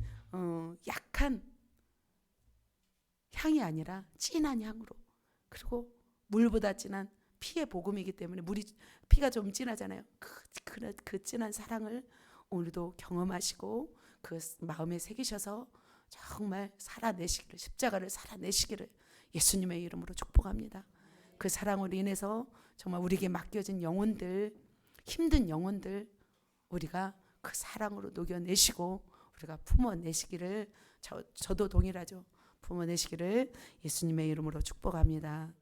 약한 향이 아니라 진한 향으로, 그리고 물보다 진한 피의 복음이기 때문에 피가 좀 진하잖아요. 그 진한 사랑을 오늘도 경험하시고 그 마음에 새기셔서 정말 살아내시기를, 십자가를 살아내시기를 예수님의 이름으로 축복합니다. 그 사랑으로 인해서 정말 우리에게 맡겨진 영혼들, 힘든 영혼들 우리가 그 사랑으로 녹여내시고 우리가 품어내시기를, 저도 동일하죠. 품어내시기를 예수님의 이름으로 축복합니다.